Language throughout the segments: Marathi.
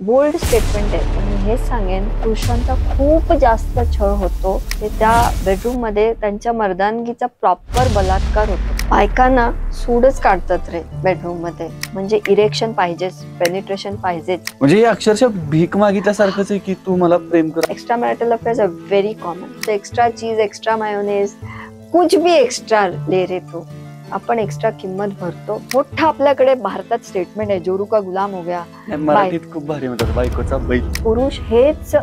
बोल्ड स्टेटमेंट आहे, पण मी हेच सांगेन पुरुषांचा खूप जास्त छळ होतो ते त्या बेडरूम मध्ये त्यांच्या मर्दानगीचा प्रॉपर बलात्कार होतो. बायकांना सूडच काढतात रे बेडरूम मध्ये, म्हणजे इरेक्शन पाहिजेच, पेनिट्रेशन पाहिजेच. म्हणजे हे अक्षरशः भीक मागितल्यासारखंच आहे की तू मला प्रेम कर. Extra marital affairs are very common. Extra cheese, extra mayonnaise, कुछ भी एक्स्ट्रा ले रे तू. आपण एक्स्ट्रा किंमत भरतो. मोठा आपल्याकडे भारतात स्टेटमेंट आहे, जोरू का गुलाम हो गया. मराठीत खूप भारी म्हणतात, बायकोचा बैल. पुरुष हेच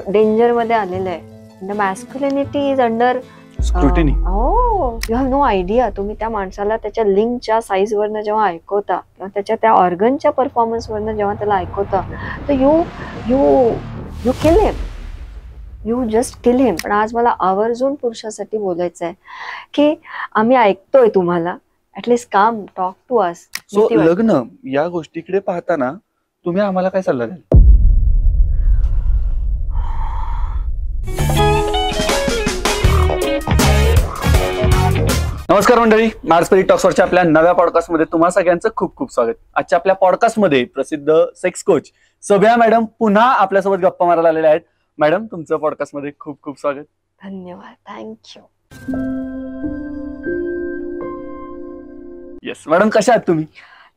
डेंजर मध्ये आलेलं आहे. The masculinity is under scrutiny. हो, यू हॅव नो आयडिया. तुम्ही त्या माणसाला त्याच्या लिंकच्या साईज वरनं जेव्हा ऐकवता किंवा त्याच्या त्या ऑर्गनच्या परफॉर्मन्स वरनं जेव्हा त्याला ऐकवता, तर you you you kill him. You just kill him. पण आज मला आवर्जून पुरुषासाठी बोलायचं आहे की आम्ही ऐकतोय तुम्हाला, ऍटलीस्ट काम टॉक टू अस. सो लग्न या गोष्टीकडे पाहताना तुम्ही आम्हाला काय सल्ला द्याल? नमस्कार मंडळी, मार्स स्पिरिट टॉक्सवरच्या आपल्या नव्या पॉडकास्टमध्ये तुम्हा सगळ्यांचं खूप खूप स्वागत. आजच्या आपल्या पॉडकास्टमध्ये प्रसिद्ध सेक्स कोच सभ्या मॅडम पुन्हा आपल्यासोबत गप्पा मारायला आलेल्या आहेत. मॅडम, तुमचं पॉडकास्टमध्ये खूप खूप स्वागत. धन्यवाद. थँक्यू. येस मॅडम, कशा आहात तुम्ही?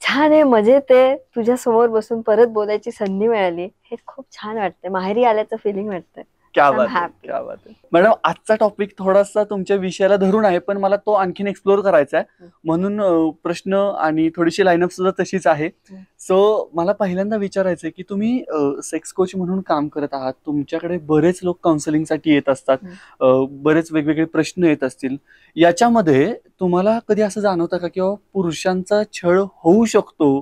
छान आहे, मजेत आहे. तुझ्या समोर बसून परत बोलायची संधी मिळाली, हे खूप छान वाटतंय. माहेरी आल्याचं फिलिंग वाटतंय. क्या बात आहे, क्या बात आहे. मॅडम, आजचा टॉपिक थोडासा तुमच्या विषयाला धरून आहे, पण मला तो आणखीन एक्सप्लोर करायचा आहे, म्हणून प्रश्न आणि थोडीशी लाईनअप सुद्धा तशीच आहे. सो मला पहिल्यांदा विचारायचं आहे की तुम्ही सेक्स कोच म्हणून काम करत आहात. तुमच्याकडे बरेच लोक काउन्सिलिंगसाठी येत असतात, बरेच वेगवेगळे प्रश्न येत असतील. याच्यामध्ये तुम्हाला कधी असं जाणवतं का किंवा पुरुषांचा छळ होऊ शकतो,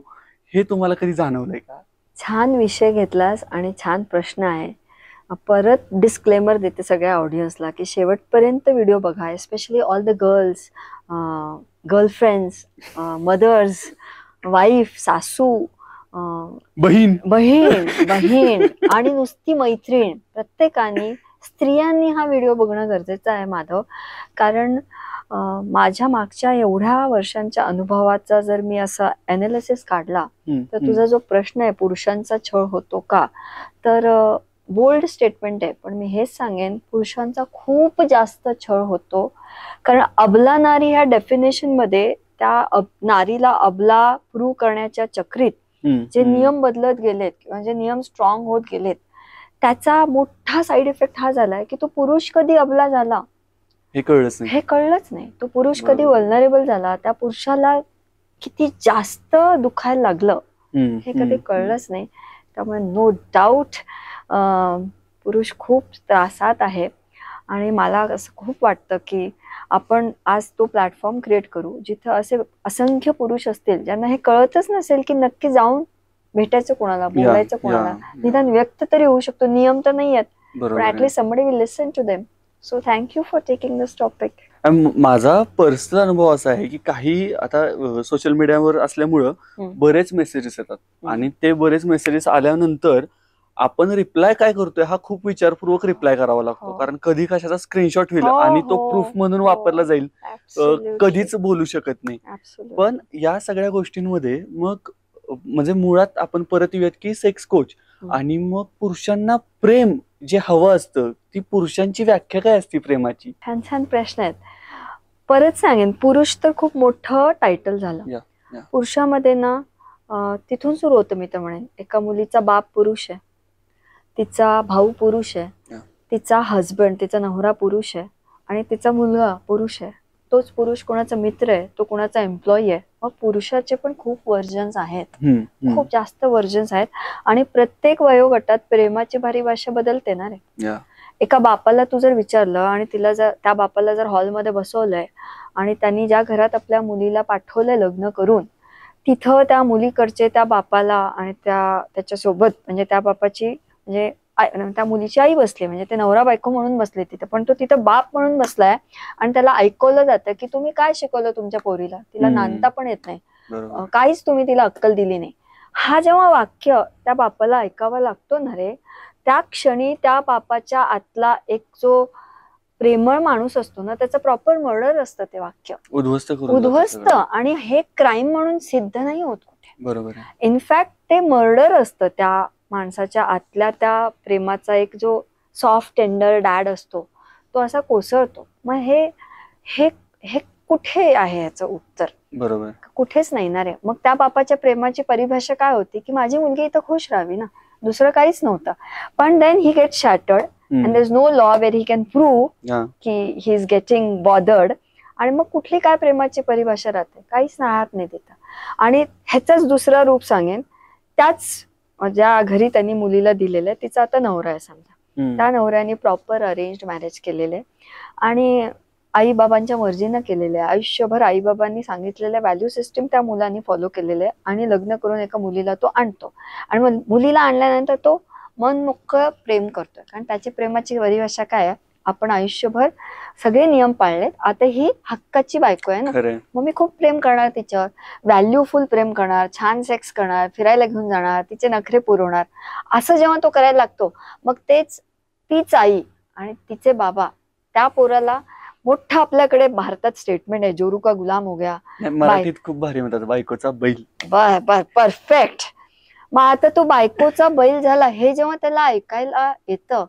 हे तुम्हाला कधी जाणवलंय का? छान विषय घेतलास आणि छान प्रश्न आहे. परत डिस्क्लेमर देते सगळ्या ऑडियन्सला की शेवटपर्यंत व्हिडिओ बघा, especially all the girls, girlfriends, mothers, wife, सासू, बहीण बहीण आणि नुसती मैत्रीण, प्रत्येकाने, स्त्रियांनी हा व्हिडिओ बघणं गरजेचं आहे माधव. कारण माझ्या मागच्या एवढ्या वर्षांच्या अनुभवाचा जर मी असा अनालिसिस काढला तर तुझा जो प्रश्न आहे पुरुषांचा छळ होतो का, तर बोल्ड स्टेटमेंट आहे, पण मी हेच सांगेन पुरुषांचा खूप जास्त छळ होतो. कारण अबला नारी ह्या डेफिनेशन मध्ये त्या नारीला अबला प्रूव्ह करण्याच्या चक्रीत जे नियम बदलत गेलेत किंवा जे नियम स्ट्रॉंग होत गेलेत, त्याचा मोठा साईड इफेक्ट हा झालाय की तो पुरुष कधी अबला झाला हे कळलंच नाही. तो पुरुष कधी वल्नरेबल झाला, त्या पुरुषाला किती जास्त दुखायला लागलं हे कधी कळलंच नाही. त्यामुळे नो डाऊट पुरुष खूप त्रासात आहे. आणि मला असं खूप वाटतं की आपण आज तो प्लॅटफॉर्म क्रिएट करू जिथं असे असंख्य पुरुष असतील ज्यांना हे कळतच नसेल की नक्की जाऊन भेटायचं कोणाला, बोलायचं कोणाला, निदान व्यक्त तरी होऊ शकतो. नियम तर नाही आहेत, पण at least somebody will listen to them. So thank you for taking this topic. माझा पर्सनल अनुभव असा आहे की काही आता सोशल मीडियावर असल्यामुळं बरेच मेसेजेस येतात आणि ते बरेच मेसेजेस आल्यानंतर आपण रिप्लाय काय करतोय हा खूप विचारपूर्वक रिप्लाय करावा लागतो. कारण कधी कशाचा स्क्रीनशॉट होईल आणि तो प्रूफ म्हणून वापरला जाईल, कधीच बोलू शकत नाही. पण या सगळ्या गोष्टींमध्ये मग म्हणजे मुळात आपण परत येऊयात की सेक्स कोच आणि मग पुरुषांना प्रेम जे हवं असतं, ती पुरुषांची व्याख्या काय असते प्रेमाची? छान छान प्रश्न आहेत. परत सांगेन, पुरुष तर खूप मोठं टायटल झालं. पुरुषामध्ये ना तिथून सुरू होतं. मी तर म्हणेन एका मुलीचा बाप पुरुष आहे, तिचा भाऊ पुरुष आहे, तिचा हजबंड, तिचा नवरा पुरुष आहे आणि तिचा मुलगा पुरुष आहे. तोच पुरुष कोणाचा मित्र आहे, तो कोणाचा एम्प्लॉई आहे. मग पुरुषाचे पण खूप वर्जन्स आहेत, खूप जास्त वर्जन्स आहेत. आणि प्रत्येक वयोगटात प्रेमाची भारी भाषा बदलते ना रे. एका बापाला तू जर विचारलं आणि तिला जर त्या बापाला जर हॉलमध्ये बसवलंय आणि त्यांनी ज्या घरात आपल्या मुलीला पाठवलंय लग्न करून, तिथं त्या मुलीकडचे त्या बापाला आणि त्याच्यासोबत म्हणजे त्या बापाची म्हणजे त्या मुलीची आई बसली, म्हणजे ते नवरा बायको म्हणून बसले तिथे, पण तो तिथं बाप म्हणून बसलाय. आणि त्याला ऐकवलं जातं की तुम्ही काय शिकवलं तुमच्या पोरीला, तिला नांदता पण येत नाही, काहीच तुम्ही तिला अक्कल दिली नाही. हा जेव्हा वाक्य त्या बापाला ऐकावा लागतो ना रे, त्या क्षणी त्या बापाच्या आतला एक जो प्रेमळ माणूस असतो ना, त्याचं प्रॉपर मर्डर असतं ते वाक्य, उद्ध्वस्त. आणि हे क्राईम म्हणून सिद्ध नाही होत कुठे. बरोबर. इनफॅक्ट ते मर्डर असतं त्या माणसाच्या आतल्या त्या प्रेमाचा एक जो सॉफ्ट टेंडर डॅड असतो तो असा कोसळतो. मग हे हे हे कुठे आहे याचं उत्तर? बरोबर. कुठेच नाही ना रे. मग त्या बापाच्या प्रेमाची परिभाषा काय होती की माझी मुलगी इथं खुश राहावी ना, दुसरं काहीच नव्हतं. पण then he get shattered and there is no law where he can prove की ही इज गेटिंग बॉदर्ड. आणि मग कुठली काय प्रेमाची परिभाषा राहते? काहीच राहत नाही तिथं. आणि ह्याचंच दुसरं रूप सांगेन, त्याच ज्या घरी त्यांनी मुलीला दिलेलं आहे तिचा आता नवरा आहे समजा, त्या नवऱ्याने प्रॉपर अरेंज मॅरेज केलेले आणि आई बाबांच्या मर्जीनं केलेले आहे. आयुष्यभर आई बाबांनी सांगितलेल्या व्हॅल्यू सिस्टीम त्या मुलांनी फॉलो केलेले आहे आणि लग्न करून एका मुलीला तो आणतो. आणि मग मुलीला आणल्यानंतर तो मन मोकळं प्रेम करतोय, कारण त्याची प्रेमाची परिभाषा काय आहे? आपण आयुष्यभर सगळे नियम पाळलेत, आता ही हक्काची बायको आहे ना, मग मी खूप प्रेम करणार तिच्यावर, व्हॅल्यूफुल प्रेम करणार, छान सेक्स करणार, फिरायला घेऊन जाणार, तिचे नखरे पुरवणार. असं जेव्हा तो करायला लागतो मग तीच आई आणि तिचे बाबा त्या पोराला मोठं, आपल्याकडे भारतात स्टेटमेंट आहे, जोरू का गुलाम हो गया, मराठीत खूप भारी म्हणतात, बायकोचा बैल. परफेक्ट. मग आता तो बायकोचा बैल झाला हे जेव्हा त्याला ऐकायला येतं,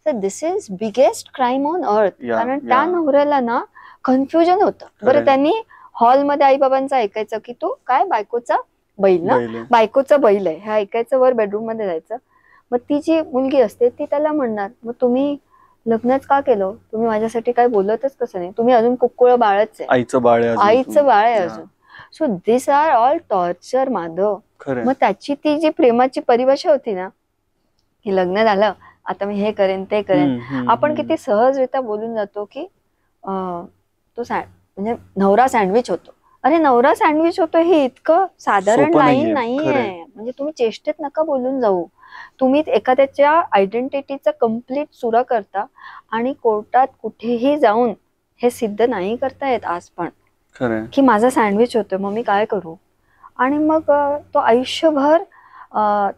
तर this is biggest crime on earth. कारण त्या नवऱ्याला ना कन्फ्युजन होतं. बरं, त्यांनी हॉलमध्ये आई बाबांचं ऐकायचं की तो काय बायकोचा बैल ना, बायकोचा बैल आहे हे ऐकायचं, वर बेडरूम मध्ये जायचं. मग ती जी मुलगी असते ती त्याला म्हणणार, मग तुम्ही लग्नच का केलं? तुम्ही माझ्यासाठी काय बोलतच कसं नाही? तुम्ही अजून कुक्कुळ बाळच आहे, आईचं बाळ आहे अजून. So this are all torture Madhav. मग त्याची ती जी प्रेमाची परिभाषा होती ना, की लग्न झालं आता मी हे करेन ते करेन, आपण किती सहजरित्या बोलून जातो की तो म्हणजे नवरा सँडविच होतो. अरे नवरा सँडविच होतो हे इतकं साधारण लाईन नाहीये. म्हणजे तुम्ही चेष्टेत नका बोलून जाऊ. तुम्ही एखाद्याच्या आयडेंटिटीचा कम्प्लीट चुरा करता आणि कोर्टात कुठेही जाऊन हे सिद्ध नाही करता येत आज पण की माझा सँडविच होतोय, मग मी काय करू? आणि मग तो आयुष्यभर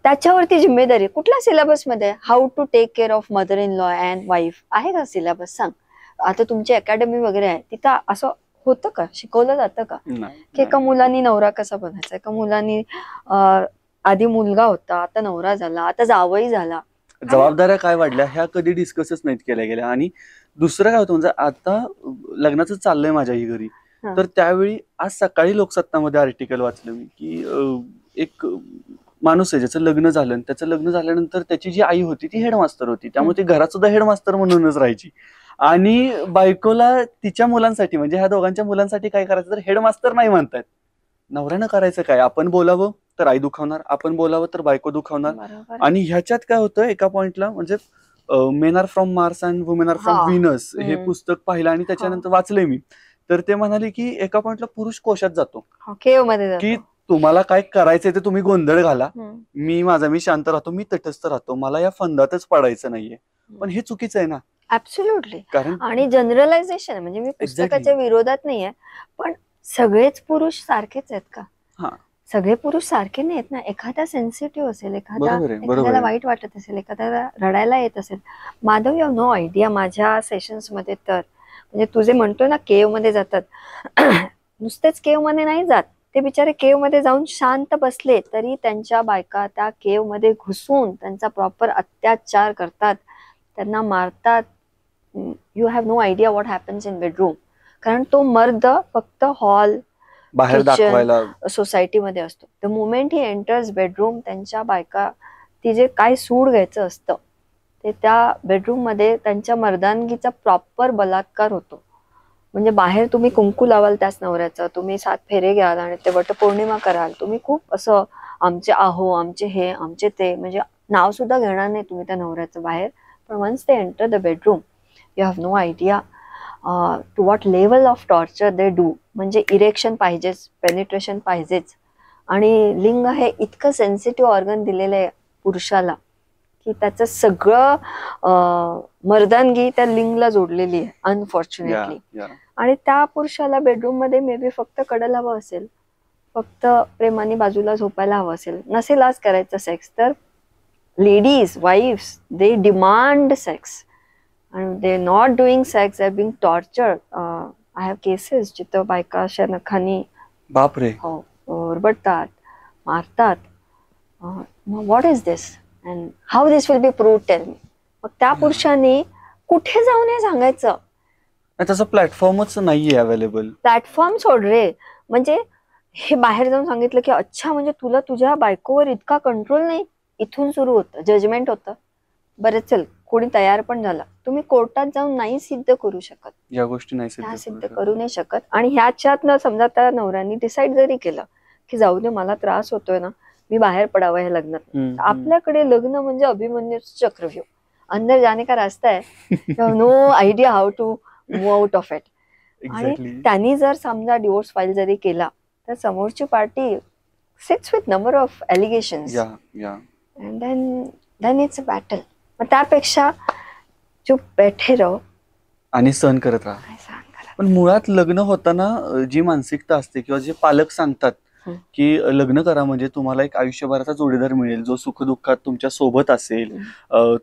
त्याच्यावरती जिम्मेदारी. कुठल्या सिलेबस मध्ये how to take care of mother in law and wife आहे का सिलेबस? सांग. आता तुमची अकॅडमी वगैरे आहे तिथं असं होतं का? शिकवलं जातं का की एका मुलांनी नवरा कसा बनायचा, एका मुलांनी आधी मुलगा होता आता नवरा झाला, आता जावई झाला, जबाबदाऱ्या काय वाढल्या ह्या कधी डिस्कसच नाहीत केल्या गेल्या. आणि दुसरं काय होतं म्हणजे आता लग्नाचं चाललंय माझ्याही घरी, तर त्यावेळी आज सकाळी लोकसत्तामध्ये आर्टिकल वाचलं मी की एक माणूस आहे ज्याचं लग्न झालं, त्याचं लग्न झाल्यानंतर त्याची जी आई होती ती हेडमास्टर होती, त्यामुळे ती घरात सुद्धा हेडमास्टर म्हणूनच राहायची. आणि बायकोला तिच्या मुलांसाठी म्हणजे ह्या दोघांच्या मुलांसाठी काय करायचं तर हेडमास्टर नाही म्हणतायत. नवऱ्यानं करायचं काय? आपण बोलावं तर आई दुखावणार, आपण बोलावं तर बायको दुखावणार. आणि ह्याच्यात काय होतं एका पॉइंटला म्हणजे men are from Mars and women are from Venus हे पुस्तक पाहिलं आणि त्याच्यानंतर वाचलंय मी. तर ते म्हणाले की एका पॉइंटला पुरुष कोशात जातो की तुम्हाला काय करायचंय ते तुम्ही गोंधळ घाला, मी शांत राहतो, मी तटस्थ राहतो, मला या फंदातच पडायचं नाहीये. पण हे चुकीचं आहे ना. ऍब्सोल्युटली. आणि जनरलायझेशन म्हणजे मी पुस्तकाच्या विरोधात नाहीये, पण सगळेच पुरुष सारखेच आहेत का? सगळे पुरुष सारखे नाहीत ना. एखादा सेन्सिटिव्ह असेल, एखाद्याला वाईट वाटत असेल, एखाद्याला रडायला येत असेल. Madhav, you have no idea, माझ्या सेशन्स मध्ये तर म्हणजे तुझे म्हणतो ना केव मध्ये जातात, नुसतेच केव मध्ये नाही जात ते, बिचारे केव मध्ये जाऊन शांत बसले तरी त्यांच्या बायका त्या केव मध्ये घुसून त्यांचा प्रॉपर अत्याचार करतात, त्यांना मारतात. You have no idea what happens in bedroom. कारण तो मर्द फक्त हॉल बाहेर दाखवायला सोसायटीमध्ये असतो. The moment he enters bedroom, त्यांच्या बायका ती जे काय सूड घ्यायचं असतं ते त्या बेडरूम मध्ये त्यांच्या मर्दानगीचा प्रॉपर बलात्कार होतो. म्हणजे बाहेर तुम्ही कुंकू लावाल त्याच नवऱ्याचं, तुम्ही 7 फेरे घ्याल आणि ते वटपौर्णिमा कराल, तुम्ही खूप असं आमचे आहो, आमचे हे, आमचे ते, म्हणजे नाव सुद्धा घेणार नाही तुम्ही त्या नवऱ्याचं बाहेर. पण once they enter the bedroom, you have no idea to what level of torture they do. म्हणजे इरेक्शन पाहिजेच, पेनिट्रेशन पाहिजेच. आणि लिंग हे इतकं सेन्सिटिव्ह ऑर्गन दिलेलं आहे पुरुषाला की त्याचं सगळं मर्दानगी त्या लिंगला जोडलेली आहे अनफॉर्च्युनेटली. आणि त्या पुरुषाला बेडरूम मध्ये मे बी फक्त कडल हवं असेल, फक्त प्रेमाने बाजूला झोपायला हवं असेल, नसेल आज करायचं सेक्स, तर ladies wife's they demand sex and they're not doing sex, they're being tortured. I have cases जिथं बायका अशा नखानी बापरे ओरबडतात, मारतात. What is this? And how this will be proved, tell me. मग त्या पुरुषाने कुठे जाऊन हे सांगायचं? त्याचा प्लॅटफॉर्मच नाहीये अवेलेबल. प्लॅटफॉर्म सोड रे, म्हणजे हे बाहेर जाऊन सांगितलं की अच्छा म्हणजे तुला तुझ्या बायकोवर इतका कंट्रोल नाही, इथून सुरू होतं जजमेंट होतं. बरं चल, कोणी तयार पण झाला, तुम्ही कोर्टात जाऊन नाही सिद्ध करू शकत, या गोष्टी नाही सिद्ध करू नाही शकत. आणि ह्याच्यातनं समजा त्या नवऱ्याने डिसाईड जरी केलं की जाऊ दे मला त्रास होतोय ना, मी बाहेर पडावं ह्या लग्नात. आपल्याकडे लग्न म्हणजे अभिमन्यूचं चक्रव्यूह, अंदर जाने का रास्ता आहे, no idea how to move out of it. आणि त्यांनी जर समजा डिवोर्स फाईल जरी केला तर समोरची party sits with number of allegations and then it's a battle. मग त्यापेक्षा चुप बैठे रहो आणि सहन करत राहा. पण मुळात लग्न होताना जी मानसिकता असते किंवा जे पालक सांगतात की लग्न करा म्हणजे तुम्हाला एक आयुष्यभराचा जोडीदार मिळेल, जो सुखदुःखात तुमच्या सोबत असेल,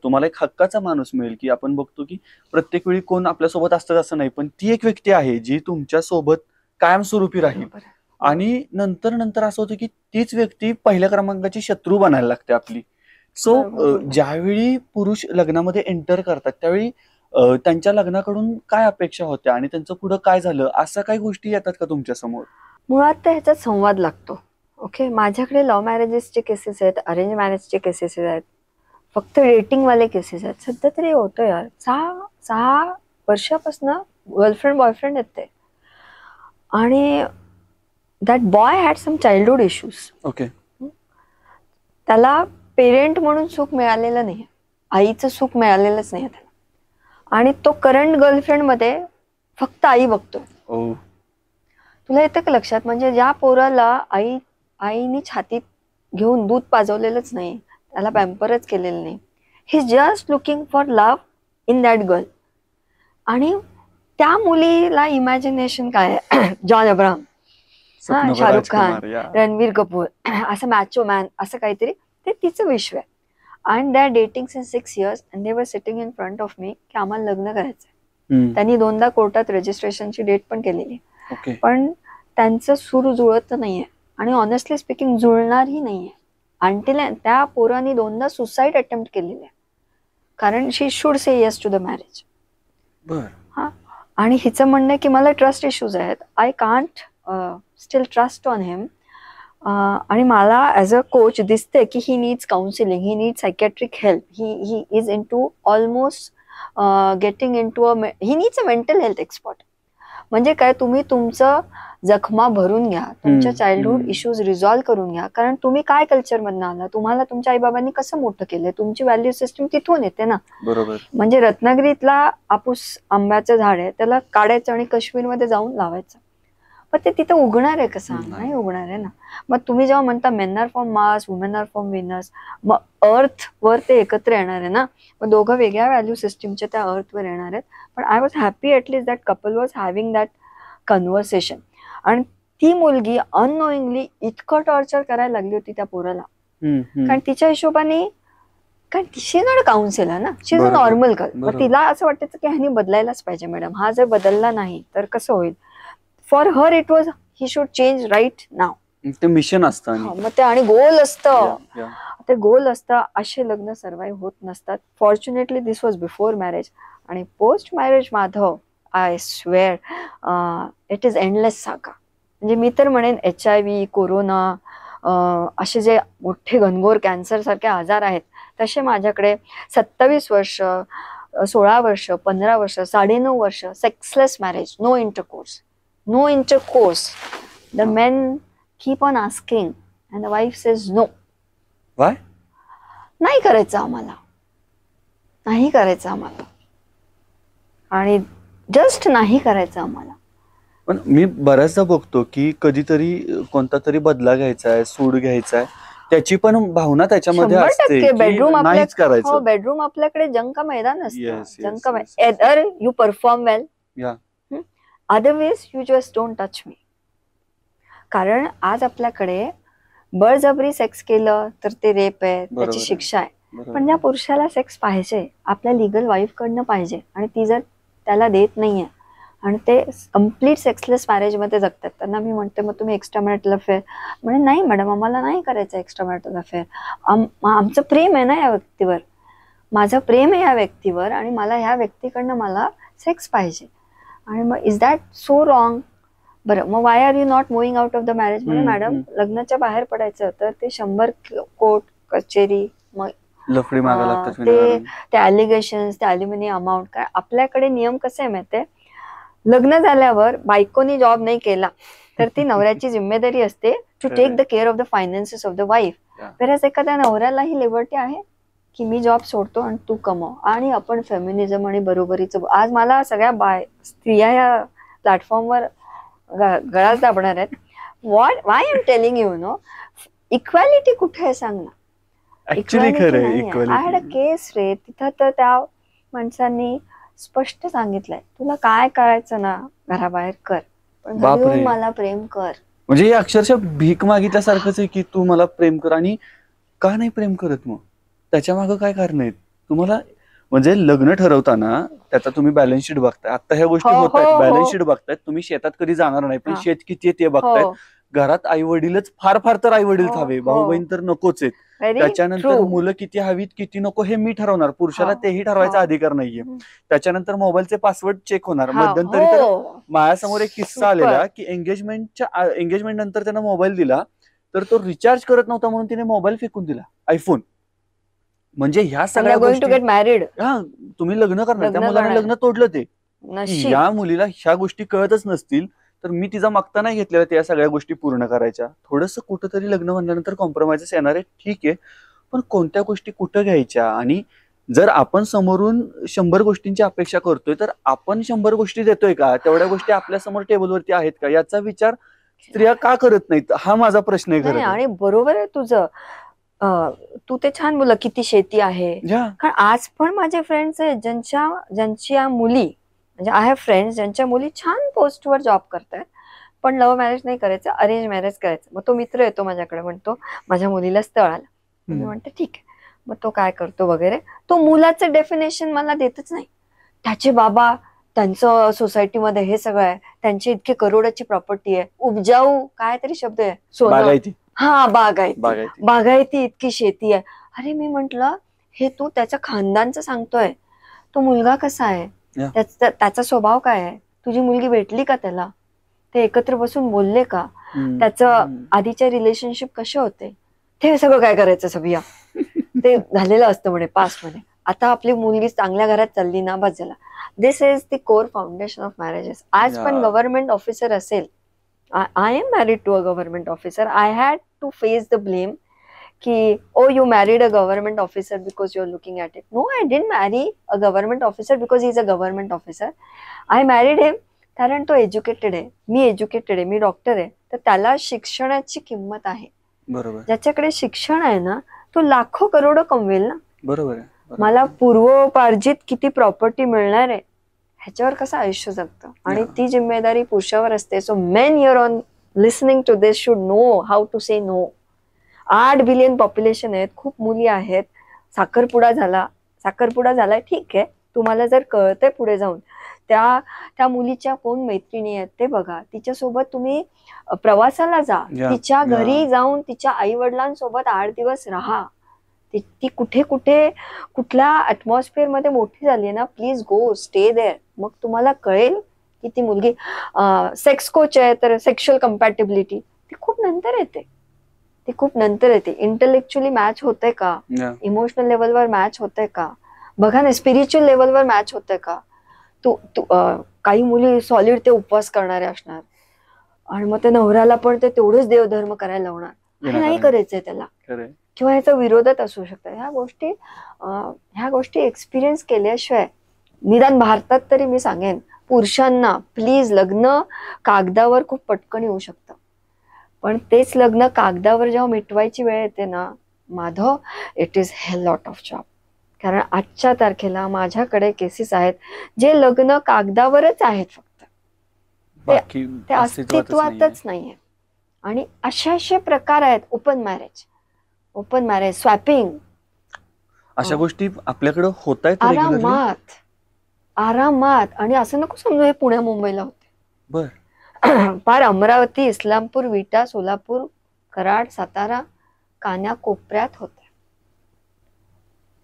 तुम्हाला एक हक्काचा माणूस मिळेल. की आपण बघतो की प्रत्येक वेळी कोण आपल्या सोबत असतं असं नाही, पण ती एक व्यक्ती आहे जी तुमच्या सोबत कायमस्वरूपी राहील. आणि नंतर नंतर असं होतं की तीच व्यक्ती पहिल्या क्रमांकाची शत्रू बनायला लागते आपली. सो ज्यावेळी पुरुष लग्नामध्ये एंटर करतात त्यावेळी त्यांच्या लग्नाकडून काय अपेक्षा होत्या आणि त्यांचं पुढं काय झालं, अशा काही गोष्टी येतात का तुमच्या समोर? मुळात तर ह्याच्यात संवाद लागतो. ओके, माझ्याकडे लव्ह मॅरेजेसचे केसेस आहेत, अरेंज मॅरेजचे केसेस आहेत, फक्त डेटिंगवाले केसेस आहेत. सध्या तरी होतं यार, 6 वर्षापासून गर्लफ्रेंड बॉयफ्रेंड आहेत ते. आणि that boy had some childhood issues. Okay, त्याला पेरेंट म्हणून सुख मिळालेलं नाही, आईचं सुख मिळालेलंच नाही त्याला. आणि तो करंट गर्लफ्रेंड मध्ये फक्त आई बघतो. तुला येतं का लक्षात? म्हणजे ज्या पोराला आईनी छातीत घेऊन दूध पाजवलेलंच नाही, त्याला पॅम्परच केलेलं नाही, he is just looking for love in that girl. आणि त्या मुलीला इमॅजिनेशन काय आहे, जॉन अब्राहम, शाहरुख खान, रणवीर कपूर, असं मॅचो मॅन असं काहीतरी, ते तिचं विश्व आहे. And they are dating since 6 years and they were sitting in front of me की आम्हाला लग्न करायचंय. त्यांनी 2दा कोर्टात रजिस्ट्रेशनची डेट पण केलेली. पण त्यांचं सूर जुळत नाहीये आणि ऑनेस्टली स्पीकिंग जुळणारही नाहीये. अंटिल त्या पोरांनी 2दा सुसाईड अटेम्प्ट केलेली आहे, कारण she should say yes to the marriage. हा, आणि हिचं म्हणणं आहे की मला ट्रस्ट इश्यूज आहेत, I can't still trust on him. आणि मला ॲज अ कोच दिसते की ही नीड्स काउन्सिलिंग, ही नीड्स सायकॅट्रिक हेल्प, ही is in to almost getting in to ही needs a mental health expert. म्हणजे काय, तुम्ही तुमचं जखमा भरून घ्या, तुमच्या चाइल्डहुड इश्यूज रिझॉल्व्ह करून घ्या. कारण तुम्ही काय कल्चरमधनं आला, तुम्हाला तुमच्या आईबाबांनी कसं मोठं केलंय, तुमची व्हॅल्यू सिस्टम तिथून येते ना. बरोबर. म्हणजे रत्नागिरीतला आपूस आंब्याचं झाड आहे, त्याला काढायचं आणि काश्मीरमध्ये जाऊन लावायचं, पण ते तिथं उगणार आहे कसं? नाही उगणार आहे ना. मग तुम्ही जेव्हा म्हणता men are from Mars, women are from Venus, मग अर्थ वर ते एकत्र येणार आहे ना. मग दोघं वेगळ्या व्हॅल्यू सिस्टीमच्या त्या अर्थवर येणार आहेत. पण I was happy at least that couple was having that conversation. आणि ती मुलगी अननोईंगली इतकं टॉर्चर करायला लागली होती त्या पोराला, कारण तिच्या हिशोबाने, कारण शी नॉट काउन्सिलर ना, शी इज अ नॉर्मल गर्ल. मग तिला असं वाटायचं की ह्यानी बदलायलाच पाहिजे मॅडम, हा जर बदलला नाही तर कसं होईल. For her it was he should change right now. ते मिशन असतं मग ते, आणि गोल असतं ते, गोल असतं. असे लग्न सर्वाइव्ह होत नसतात. Fortunately this was before marriage. आणि post marriage Madhav, I swear it is endless saga. म्हणजे मी तर म्हणेन HIV, कोरोना, असे जे मोठे घनघोर कॅन्सर सारखे आजार आहेत, तसे माझ्याकडे 27 वर्ष, 16 वर्ष, 15 वर्ष, 9.5 वर्ष sexless marriage, no intercourse. The men keep on asking and the wife says no. Why? नाही करायचं आम्हाला, नाही करायचं आम्हाला, आणि जस्ट नाही करायचं आम्हाला. पण मी बऱ्याचदा बघतो की कधीतरी कोणता तरी बदला घ्यायचा आहे, सूड घ्यायचा आहे, त्याची पण भावना त्याच्यामध्ये असते. बेडरूम आपल्याकडे जंक मैदान असतं. Junk either you perform well, otherwise you just don't touch me. कारण आज आपल्याकडे बळजबरी सेक्स केलं तर ते रेप आहे, त्याची शिक्षा आहे. पण ज्या पुरुषाला सेक्स पाहिजे, आपल्या लिगल वाईफ कडनं पाहिजे, आणि ती जर त्याला देत नाहीये, आणि ते कम्प्लीट सेक्सलेस मॅरेजमध्ये जगतात. त्यांना मी म्हणते मग तुम्ही एक्स्ट्रा मॅरिटल अफेअर, म्हणजे नाही मॅडम आम्हाला नाही करायचं एक्स्ट्रा मॅरिटल अफेअर, आमचं प्रेम आहे ना या व्यक्तीवर, माझं प्रेम आहे या व्यक्तीवर आणि मला ह्या व्यक्तीकडनं मला सेक्स पाहिजे. आणि मग इज दॅट सो रॉंग? बरं मग why are you not moving out of the marriage? म्हणजे मॅडम लग्नाच्या बाहेर पडायचं तर ते 100 कोर्ट कचेरी, मग लफडी मागायला लागतात, ते अलिगेशन्स, ते अल्युमिनी अमाऊंट. काय आपल्याकडे नियम कसे आहे माहितीये, लग्न झाल्यावर बायकोनी जॉब नाही केला तर ती नवऱ्याची जिम्मेदारी असते to take the care of the finances of the wife. Whereas एखाद्या नवऱ्याला ही लिबर्टी आहे की मी जॉब सोडतो आणि तू कमव. आणि आपण फेमिनिझम आणि बरोबरीचं, आज मला सगळ्या स्त्रिया या प्लॅटफॉर्मवर गळाच दाबणार आहेत. Y am telling you know, equality कुठे आहे सांग ना. ऍक्च्युली खरं आय हॅड अ केस रे, तिथं तर त्या माणसांनी स्पष्ट सांगितलंय तुला काय करायचं ना घराबाहेर कर, पण घरी येऊन मला प्रेम कर. म्हणजे हे अक्षरशः भीक मागितल्यासारखंच आहे की तू मला प्रेम कर. आणि का नाही प्रेम करत मग? त्याच्या मागं काय कारण आहेत तुम्हाला? म्हणजे लग्न ठरवताना त्याचा तुम्ही बॅलन्स शीट बघताय, आता ह्या गोष्टी होत आहेत, बॅलन्स शीट बघतायत, तुम्ही शेतात कधी जाणार नाही पण शेत किती आहे ते बघतायत, घरात आई वडीलच फार फार तर आई वडील हवे, भाऊ बहीण तर नकोच आहेत, त्याच्यानंतर मुलं किती हवीत किती नको हे मी ठरवणार, पुरुषाला तेही ठरवायचा अधिकार नाहीये. त्याच्यानंतर मोबाईलचे पासवर्ड चेक होणार. मध्यंतरी तर माझ्यासमोर एक किस्सा आलेला की एंगेजमेंट नंतर त्यानं मोबाईल दिला तर तो रिचार्ज करत नव्हता म्हणून तिने मोबाईल फेकून दिला, आयफोन. म्हणजे ह्या सगळ्या गोष्टी, टू गेट मॅरिड, हा तुम्ही लग्न करणार, त्या मुलाने लग्न तोडलं. ते या मुलीला ह्या गोष्टी कळतच नसतील तर मी तिचा मागता नाही घेतलेला त्या सगळ्या गोष्टी पूर्ण करायच्या. थोडंसं कुठंतरी लग्न म्हणल्यानंतर कॉम्प्रोमाइजेस येणार आहे, ठीक आहे, पण कोणत्या गोष्टी कुठं घ्यायच्या? आणि जर आपण समोरून 100 गोष्टींची अपेक्षा करतोय तर आपण 100 गोष्टी देतोय का? तेवढ्या गोष्टी आपल्या समोर टेबलवरती आहेत का? याचा विचार स्त्रिया का करत नाहीत हा माझा प्रश्न आहे खरं. आणि बरोबर आहे तुझं, तू ते छान बोलला किती शेती आहे. कारण आज पण माझे फ्रेंड्स आहेत ज्यांच्या मुली, म्हणजे आय हॅव फ्रेंड्स ज्यांच्या मुली छान पोस्टवर जॉब करतात पण लव्ह मॅरेज नाही करायचं, अरेंज मॅरेज करायचं. मग तो मित्र येतो माझ्याकडे, म्हणतो माझ्या मुलीला स्थळ आलं. मी म्हणते ठीक आहे, मग तो काय करतो वगैरे, तो मुलाचं डेफिनेशन मला देतच नाही. त्याचे बाबा, त्यांचं सोसायटीमध्ये हे सगळं आहे, त्यांची इतकी करोडाची प्रॉपर्टी आहे, उपजाऊ काय तरी शब्द आहे, सोनं, हा बागायती इतकी शेती आहे. अरे मी म्हंटल हे तू त्याच्या खानदानचं सांगतोय, तो मुलगा कसा आहे, त्याचा स्वभाव काय आहे, तुझी मुलगी भेटली का त्याला, ते एकत्र बसून बोलले का, त्याचं आधीचे रिलेशनशिप कसे होते, ते सगळं काय करायचं सगळ्या ते झालेलं असतं म्हणे पास्ट मध्ये. आता आपली मुलगी चांगल्या घरात चालली ना बस झाला. This is the core foundation of marriages. आज पण गव्हर्नमेंट ऑफिसर असेल, I am married to a government officer. I had to face the blame ki, oh, you married a government officer because you're looking at it. No, I didn't marry a government officer because he's a government officer. I married him कारण तो एज्युकेटेड आहे, मी एज्युकेटेड आहे, मी डॉक्टर आहे, तर त्याला शिक्षणाची किंमत आहे. बरोबर. ज्याच्याकडे शिक्षण आहे ना तो लाखो करोडो कमवेल ना. बरोबर. मला पूर्वोपार्जित किती प्रॉपर्टी मिळणार आहे ह्याच्यावर कसं आयुष्य जगतं, आणि ती जिम्मेदारी पुरुषावर असते. So men your on listening to this should know how to say no. 8 billion population आहेत, खूप मुली आहेत, साखरपुडा झालाय, ठीक आहे, तुम्हाला जर कळतंय पुढे जाऊन त्या मुलीच्या कोण मैत्रिणी आहेत ते बघा, तिच्यासोबत तुम्ही प्रवासाला जा, तिच्या घरी जाऊन तिच्या आई वडिलांसोबत 8 दिवस राहा. ती कुठे कुठल्या ऍटमॉस्फिअर मध्ये मोठी झाली ना, प्लीज गो स्टे देअर. मग तुम्हाला कळेल की ती मुलगी सेक्स कोच आहे तर सेक्शुअल कम्पॅटिबिलिटी ती खूप नंतर येते. इंटेलेक्च्युअली मॅच होतंय का, इमोशनल लेवलवर मॅच होतंय का, बघा ना, स्पिरिच्युअल लेवलवर मॅच होतंय का. काही मुली सॉलिड ते उपवास करणारे असणार आणि मग ते नवऱ्याला पण ते तेवढेच देवधर्म करायला लावणार, हे नाही करायचंय त्याला, किंवा ह्याच्या विरोधात असू शकतात. ह्या गोष्टी एक्सपिरियन्स केल्याशिवाय, निदान भारतात तरी मी सांगेन पुरुषांना प्लीज, लग्न कागदावर खूप पटकन येऊ शकतं, पण तेच लग्न कागदावर जेव्हा मिटवायची वेळ येते ना Madhav, it is Hale lot of job. कारण आजच्या तारखेला माझ्याकडे केसेस आहेत जे लग्न कागदावरच आहेत, फक्त ते अस्तित्वातच नाहीये. आणि असे प्रकार आहेत, ओपन मॅरेज, स्वॅपिंग, अशा गोष्टी आपल्याकडे होत आहेत आरामात. आणि असं नको समजू हे पुण्या मुंबईला होते. बर. फार अमरावती, इस्लामपूर, विटा, सोलापूर, कराड, सातारा, कान्याकोपऱ्यात होते.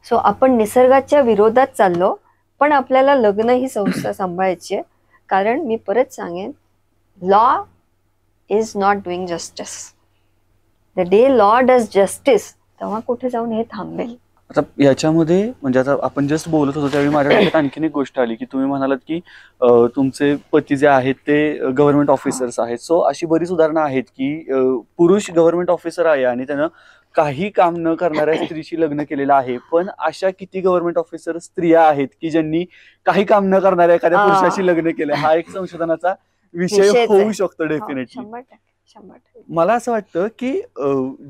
सो आपण निसर्गाच्या विरोधात चाललो, पण आपल्याला लग्न ही संस्था सांभाळायची आहे. कारण मी परत सांगेन, law is not doing justice. The day law does justice, तेव्हा कुठे जाऊन हे थांबेल. आता याच्यामध्ये म्हणजे आता आपण जस्ट बोलत होतो त्यावेळी माझ्या डोक्यात आणखीन एक गोष्ट आली की तुम्ही म्हणालात की तुमचे पती जे आहेत ते गव्हर्नमेंट ऑफिसर्स आहेत. सो अशी बरीच उदाहरणं आहेत की पुरुष गव्हर्नमेंट ऑफिसर आहे आणि त्यानं काही काम न करणाऱ्या स्त्रीशी लग्न केलेलं आहे. पण अशा किती गव्हर्नमेंट ऑफिसर स्त्रिया आहेत की ज्यांनी काही काम न करणाऱ्या एखाद्या पुरुषाशी लग्न केलं. हा एक संशोधनाचा विषय होऊ शकतो डेफिनेटली. 100%. मला असं वाटतं की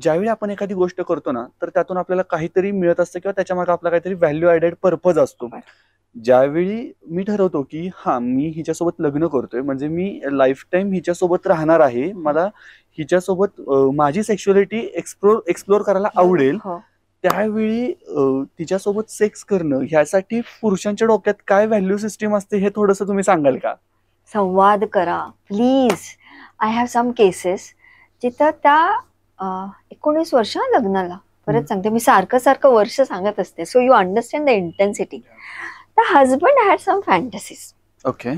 ज्यावेळी आपण एखादी गोष्ट करतो ना तर त्यातून आपल्याला काहीतरी मिळत असतं किंवा त्याच्या मागे आपला काहीतरी व्हॅल्यू ऍडेड पर्पज असतो. ज्यावेळी मी ठरवतो की हा मी हिच्यासोबत लग्न करतोय म्हणजे मी लाईफ टाईम हिच्यासोबत राहणार आहे, मला हिच्यासोबत माझी सेक्शुअलिटी एक्सप्लोर करायला आवडेल, त्यावेळी तिच्यासोबत सेक्स करणं ह्यासाठी पुरुषांच्या डोक्यात काय व्हॅल्यू सिस्टीम असते हे थोडंसं तुम्ही सांगाल का? संवाद करा please. I have some cases जिथं त्या 19 वर्ष लग्नाला, परत सांगते मी सारखं वर्ष सांगत असते, so you understand the intensity. The husband had some fantasies. Okay.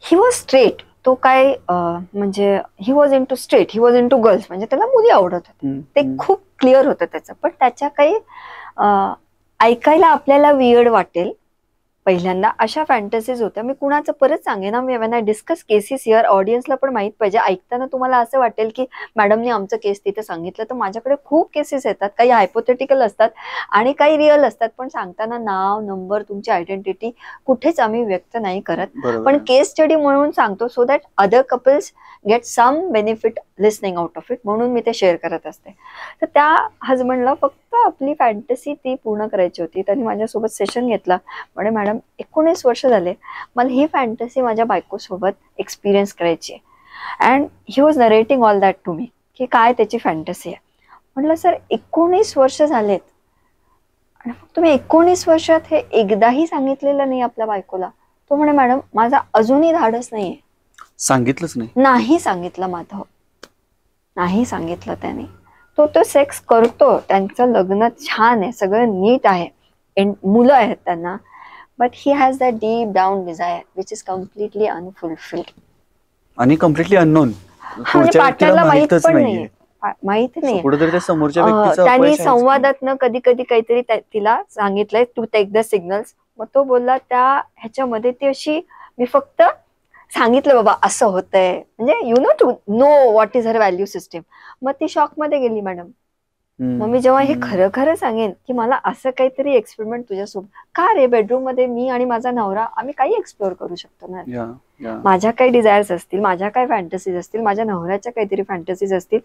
He was straight. तो काय म्हणजे he was into straight, he was into girls, म्हणजे त्याला मुली आवडत होत्या, ते खूप क्लिअर होतं त्याचं. पण त्याच्या काही ऐकायला आपल्याला वियर्ड वाटेल पहिल्यांदा अशा फॅन्टसीज होत्या. मी कुणाचं परत सांगेन, मी when I discuss cases here, ऑडियन्सला पण माहित पाहिजे. ऐकताना तुम्हाला असं वाटेल की मॅडमने आमचं केस तिथे सांगितलं, तर माझ्याकडे खूप केसेस येतात. काही हायपोथेटिकल असतात आणि काही रिअल असतात. पण सांगताना नाव, नंबर, तुमची आयडेंटिटी कुठेच आम्ही व्यक्त नाही करत, पण केस स्टडी म्हणून सांगतो, so that other couples get some benefit listening out of it, म्हणून मी ते शेअर करत असते. तर त्या हजबंडला फक्त आपली फॅन्टसी ती पूर्ण करायची होती. त्यांनी माझ्यासोबत सेशन घेतला. म्हणजे मॅडम 19 वर्ष झाले मला ही फॅन्टसी माझ्या बायकोसोबत एक्सपिरियन्स करायची आहे. And he was narrating all that to me की काय त्याची फॅन्टसी आहे. म्हटलं सर 19 वर्ष झालेत आणि तुम्ही 19 वर्षात हे एकदाही सांगितलेलं नाही आपल्या बायकोला. तो म्हणे मॅडम माझा अजूनही धाडस नाहीये. सांगितलंच नाही सांगितलं माधव, नाही सांगितलं त्याने. तो सेक्स करतो, त्यांचं लग्न छान आहे, सगळं नीट आहे, मुलं आहेत त्यांना, but he has that deep down desire which is completely unfulfilled आणि कम्प्लिटली अननोन. पार्टनरला माहित पण नाहीये, माहित नाही. त्यांनी संवादातनं कधी कधी काहीतरी तिला सांगितलंय टू टेक द सिग्नल्स. मग तो बोलला त्या ह्याच्यामध्ये ती अशी, मी फक्त सांगितलं बाबा असं होतंय, म्हणजे you know to know what is her value system. मग ती शॉक मध्ये गेली मॅडम. मग मी जेव्हा हे खरं खरं सांगेन की मला असं काहीतरी एक्सपेरिमेंट तुझ्यासोबत का रे, बेडरूम मध्ये मी आणि माझा नवरा आम्ही काही एक्सप्लोर करू शकतो ना. माझ्या काही डिझायर्स असतील, माझ्या काही फॅन्टसीज असतील, माझ्या नवऱ्याच्या काहीतरी फॅन्टसीज असतील,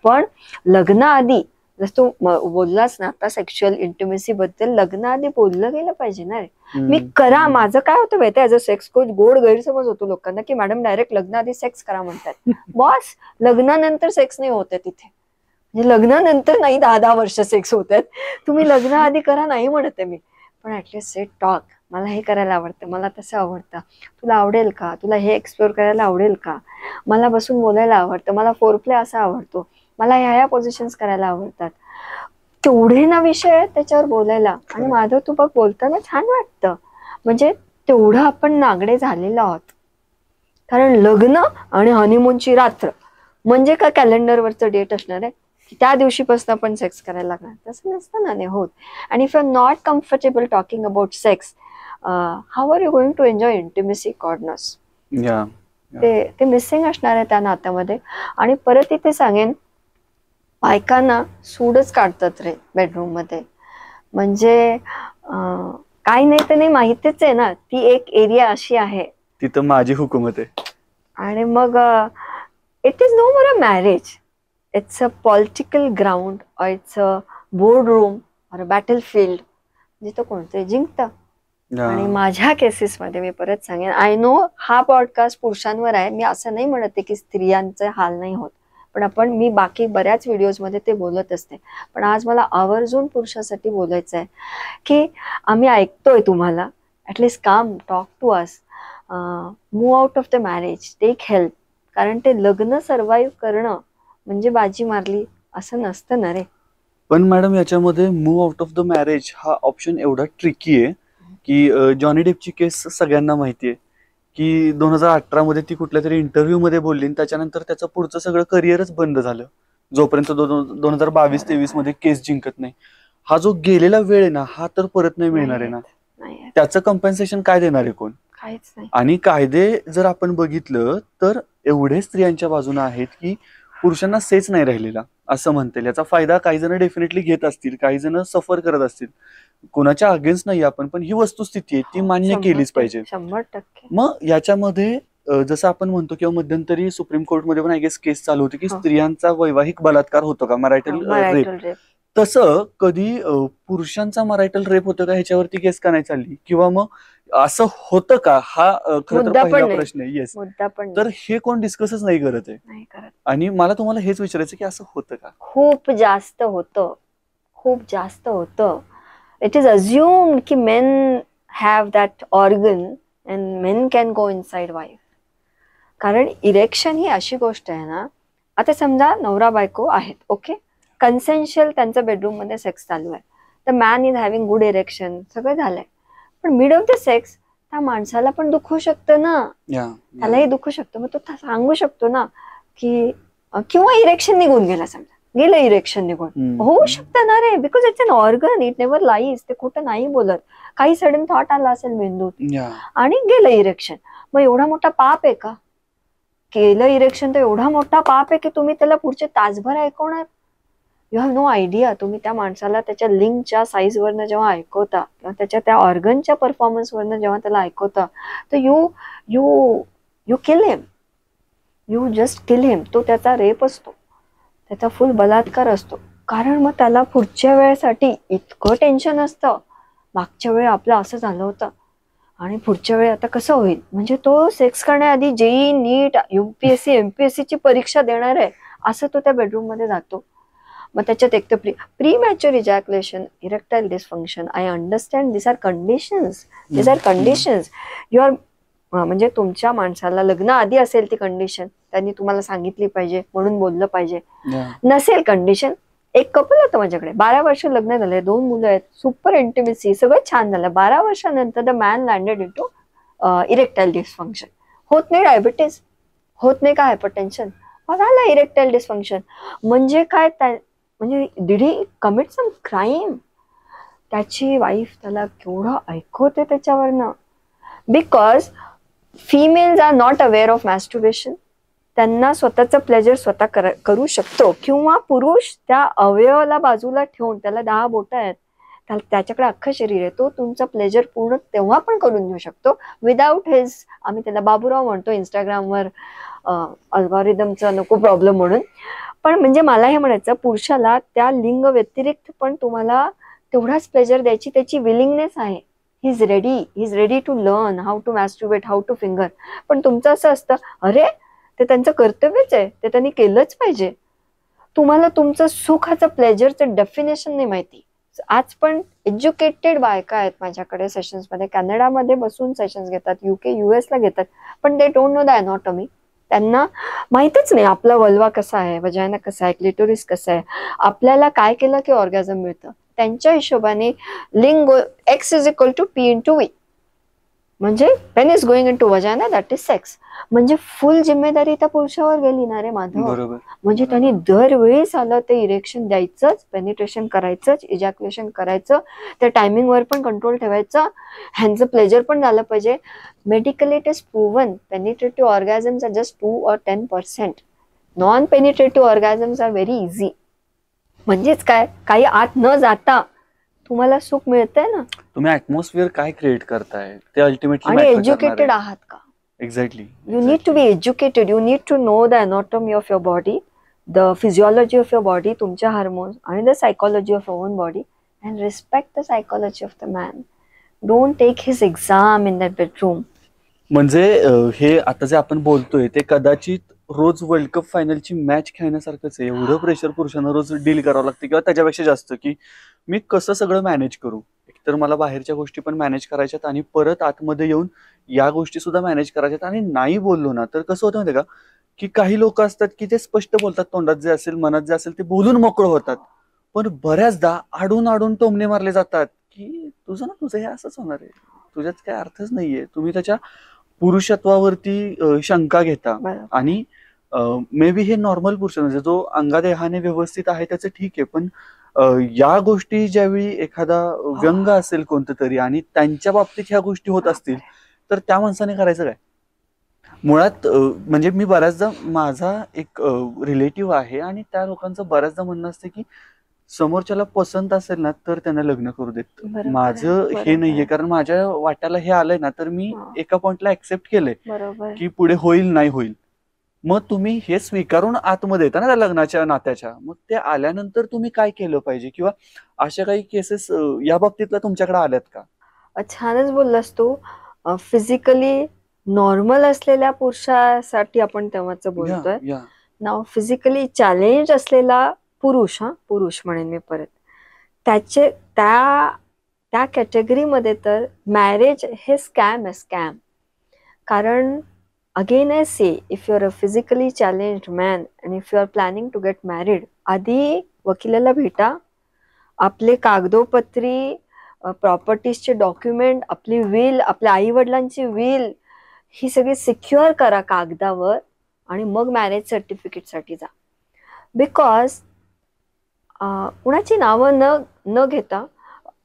पण लग्नाआधी जसं तू बोललास ना आता सेक्शुअल इंटिमेसी बद्दल, लग्नाआधी बोललं गेलं पाहिजे ना रे. मी करा, माझं काय होतं माहिती ऍज अ सेक्स कोच, गोड गैरसमज होतो लोकांना की मॅडम डायरेक्ट लग्नाआधी सेक्स करा म्हणतात. बॉस लग्नानंतर सेक्स नाही होत तिथे, म्हणजे लग्नानंतर नाही 10-10 वर्ष सेक्स होत आहेत, तुम्ही लग्नाआधी करा नाही म्हणते मी. पण ऍटलीस्ट सेट टॉक, मला हे करायला आवडतं, मला तसं आवडतं, तुला आवडेल का, तुला हे एक्सप्लोर करायला आवडेल का, मला बसून बोलायला आवडतं, मला फोरप्ले असा आवडतो, मला ह्या पोझिशन्स करायला आवडतात. तेवढे ना विषय आहेत त्याच्यावर बोलायला. आणि माधव तू बघ बोलताना छान वाटतं, म्हणजे तेवढं आपण नागडे झालेलो आहोत. कारण लग्न आणि हनीमूनची रात्र म्हणजे का कॅलेंडरवरचं डेट असणार आहे की त्या दिवशीपासून आपण सेक्स करायला लागणार, तसं नसतं ना नाही होत. आणि if you are not comfortable talking about sex, how are you going to enjoy intimacy? God knows. ते मिसिंग असणार आहे त्या नात्यामध्ये. आणि परत इथे सांगेन, बायकांना सूडच काढतात रे बेडरूम मध्ये, म्हणजे काही नाही तर नाही, माहितीच आहे ना ती एक एरिया अशी आहे तिथं माझी हुकूमत आहे. आणि मग it is no more a marriage, it's a political ground, और इट्स अ बोर्ड रूम और अ बॅटल फील्ड, जिथं कोणतंही जिंकतं. आणि माझ्या केसेसमध्ये मी परत सांगेन, आय नो हा पॉडकास्ट पुरुषांवर आहे, मी असं नाही म्हणते की स्त्रियांचे हाल नाही होत, पण मी बाकी बऱ्याच व्हिडिओजमध्ये ते बोलत असते. पण आज मला आवर्जून पुरुषासाठी बोलायचं आहे की आम्ही ऐकतोय तुम्हाला, at least come talk to us, move out of the marriage, take help. कारण ते लग्न सर्व्हाइव्ह करणं म्हणजे बाजी मारली असं नसतं ना रे. पण मॅडम याच्यामध्ये move out of the marriage हा ऑप्शन एवढा ट्रिकी आहे की जॉनी डेपची केस सगळ्यांना माहिती आहे की 2018 मध्ये ती कुठल्या तरी इंटरव्ह्यू मध्ये बोलली आणि त्याच्यानंतर त्याचं पुढचं सगळं करिअरच बंद झालं, जोपर्यंत 2022-23 मध्ये केस जिंकत नाही. हा जो गेलेला वेळ आहे ना, हा तर परत नाही मिळणार आहे ना. त्याचं कम्पेन्सेशन काय देणार आहे कोण? काहीच नाही. आणि कायदे जर आपण बघितलं तर एवढे स्त्रियांच्या बाजूने आहेत की पुरुषांना सेच नाही राहिलेला असं म्हणता येईल. याचा फायदा काही जण डेफिनेटली घेत असतील, काही जण सफर करत असतील. कोणाच्या अगेन्स्ट नाही आपण, पण ही वस्तुस्थिती आहे, ती मान्य केलीच पाहिजे. 100%. मग याच्यामध्ये जसं आपण म्हणतो किंवा मध्यंतरी सुप्रीम कोर्टमध्ये पण आय गेस केस चालू होती की स्त्रियांचा वैवाहिक बलात्कार होतो का, मॅरायटल रेप. तसं कधी पुरुषांचा मरायटल रेप होतो का ह्याच्यावरती केस का नाही चालली, किंवा मग असं होतं का, हा खरं तर पहिला प्रश्न आहे. येस, तर हे कोण डिस्कसच नाही करत आहे. आणि मला तुम्हाला हेच विचारायचं की असं होतं का? खूप जास्त होतं, खूप जास्त होतं. इट इज अज्युम्ड की main have that organ and main can go inside wife. कारण इरेक्शन ही अशी गोष्ट आहे ना, आता समजा नवरा बायको आहेत, ओके, कन्सेन्शियल त्यांचं बेडरूम मध्ये सेक्स चालू आहे, तर man is having good erection, सगळं झालंय, पण मिड ऑफ द सेक्स त्या माणसाला पण दुखू शकतं ना, त्यालाही दुखू शकतं. मग तो सांगू शकतो ना की, किंवा इरेक्शन निघून गेला, समजा गेलं इरेक्शन निघून, होऊ शकतं ना रे, because it's an organ, it never lies. ते खोटं नाही बोलत. काही सडन थॉट आला असेल मेंदूत आणि गेलं इरेक्शन. मग एवढा मोठा पाप आहे का? केलं इरेक्शन तर एवढा मोठा पाप आहे की तुम्ही त्याला पुढचे तासभर ऐकवणार? You have no idea. तुम्ही त्या माणसाला त्याच्या लिंकच्या साईज वरनं जेव्हा ऐकवता किंवा त्याच्या त्या ऑर्गनच्या परफॉर्मन्स वरनं जेव्हा त्याला ऐकवता, तर you you you kill him, you just kill him. तो त्याचा रेप असतो, त्याचा फुल बलात्कार असतो. कारण मग त्याला पुढच्या वेळेसाठी इतकं टेन्शन असतं, मागच्या वेळी आपलं असं झालं होतं आणि पुढच्या वेळी आता कसं होईल. म्हणजे तो सेक्स करण्याआधी जेई, नीट, UPSC MPSC ची परीक्षा देणार आहे असं तो त्या बेडरूम मध्ये जातो. मग त्याच्यात एक तर premature ejaculation, erectile dysfunction, I understand, this are conditions, this are conditions. You're म्हणजे तुमच्या माणसाला लग्न आधी असेल ती कंडिशन, त्यांनी तुम्हाला सांगितली पाहिजे, म्हणून बोललं पाहिजे. नसेल कंडिशन, एक कपल होतं माझ्याकडे, 12 वर्ष लग्न झालंय, 2 मुलं आहेत, सुपर इंटिमेसी, सगळं छान झालं. 12 वर्षानंतर the man landed into erectile dysfunction. होत नाही डायबिटीज, होत नाही का हायपरटेन्शन, झालं इरेक्टाईल डिसफंक्शन. म्हणजे काय, म्हणजे did he commit some crime? त्याची वाईफ त्याला केवढं ऐकवते त्याच्यावरनं. Because females are not aware of masturbation. त्यांना स्वतःचं प्लेजर स्वतः करू शकतो, किंवा पुरुष त्या अवयवाला बाजूला ठेवून, त्याला 10 बोटं आहेत, त्याच्याकडे अख्खं शरीर आहे, तो तुमचं प्लेजर पूर्ण तेव्हा पण करून घेऊ शकतो विदाऊट हिज, आम्ही त्याला बाबूराव म्हणतो इंस्टाग्रामवर, अल्गोरिदमचा नको प्रॉब्लेम म्हणून. पण म्हणजे मला हे म्हणायचं, पुरुषाला त्या लिंग व्यतिरिक्त पण तुम्हाला तेवढाच प्लेजर द्यायची त्याची विलिंगनेस आहे. He is ready to learn how to masturbate, how to finger. पण तुमचं असं असतं, अरे ते त्यांचं कर्तव्यच आहे, ते त्यांनी केलंच पाहिजे. तुम्हाला तुमचं सुखाचं, प्लेजरचं डेफिनेशन नाही माहिती. आज पण एज्युकेटेड बायका आहेत माझ्याकडे सेशन्स मध्ये, कॅनडामध्ये बसून सेशन्स घेतात, UK US ला घेतात, पण दे डोंट नो द अनॉटॉमी. त्यांना माहितच नाही आपला वल्वा कसा आहे, वजायना कसा आहे, क्लिटोरिस कसा आहे, आपल्याला काय केलं की ऑर्गॅझम मिळतं. त्यांच्या हिशोबाने लिंग X is equal to P into V, म्हणजे penis going into vagina, that is sex. म्हणजे फुल जिम्मेदारी त्या पुरुषावर गेली ना रे माधव. म्हणजे त्यांनी दरवेळेस आलं ते इरेक्शन द्यायचंच, पेनिट्रेशन करायचंच, इजॅक्युलेशन करायचं, त्या टायमिंग वर पण कंट्रोल ठेवायचं, ह्यांचं प्लेजर पण झालं पाहिजे. Medically it is proven penetrative orgasms are just 2 or 10%. Non penetrative orgasms are very easy. म्हणजेच काय, काही आत न जाता तुम्हाला सुख मिळतंय ना. तुम्ही ऍटमॉस्फिअर काय क्रिएट करताय ते अल्टिमेटली. आणि एज्युकेटेड आहात का? Exactly. You need to be educated. You need to know the anatomy of your body, the physiology of your body, तुमच्या हार्मोन्स, आणि the psychology of your own body, and respect the psychology of the man. Don't take his exam in that bedroom. म्हणजे हे आता जे आपण बोलतोय ते कदाचित रोज वर्ल्ड कप फायनलची मॅच खेळण्यासारखंच आहे. एवढं प्रेशर पुरुषांना रोज डील करावं लागतं, किंवा त्याच्यापेक्षा जास्त, की मी कसं सगळं मॅनेज करू. तर मला बाहेरच्या गोष्टी पण मॅनेज करायच्यात आणि परत आतमध्ये येऊन या गोष्टी सुद्धा मॅनेज करायच्यात. आणि नाही बोललो ना तर कसं होतं माहितीये का, की काही लोक असतात की ते स्पष्ट बोलतात, तोंडात जे असेल मनात जे असेल ते बोलून मोकळं होतात, पण बऱ्याचदा आडून आडून टोमणे मारले जातात की तुझं हे असंच होणार आहे, तुझ्यात काय अर्थच नाहीये. तुम्ही त्याच्या पुरुषत्वावरती शंका घेता. आणि मे बी हे नॉर्मल पुरुष म्हणजे जो अंगादेहाने व्यवस्थित आहे त्याचं ठीक आहे, पण या गोष्टी ज्यावेळी एखादा व्यंग असेल कोणतं तरी आणि त्यांच्या बाबतीत ह्या गोष्टी होत असतील तर त्या माणसाने करायचं काय. मुळात म्हणजे मी बऱ्याचदा, माझा एक रिलेटिव्ह आहे आणि त्या लोकांचं बऱ्याचदा म्हणणं असतं की समोरच्याला पसंत असेल ना तर त्यांना लग्न करू देत. माझं हे नाहीये, कारण माझ्या वाट्याला हे आलंय ना तर मी एका पॉइंटला ऍक्सेप्ट केलंय की पुढे होईल नाही होईल. मग तुम्ही हे स्वीकारून आतमध्ये येता ना त्या लग्नाच्या नात्याच्या, मग ते आल्यानंतर तुम्ही काय केलं पाहिजे, किंवा अशा काही केसेस या बाबतीतला तुमच्याकडे आल्यात का? छानच बोललास तू. फिजिकली नॉर्मल असलेल्या पुरुषासाठी आपण तेव्हाच बोलतोय. नाव फिजिकली चॅलेंज असलेला पुरुष म्हणेन मी परत, त्या कॅटेगरीमध्ये तर मॅरेज हे स्कॅम आहे, स्कॅम. कारण again I say, if you are a physically challenged man and if you are planning to get married, आधी वकिलाला भेटा, आपले कागदोपत्री, प्रॉपर्टीजचे डॉक्युमेंट, आपली विल, आपल्या आई वडिलांची विल, ही सगळी सिक्युअर करा कागदावर आणि मग मॅरेज सर्टिफिकेटसाठी जा. बिकॉज कुणाची नावं न घेता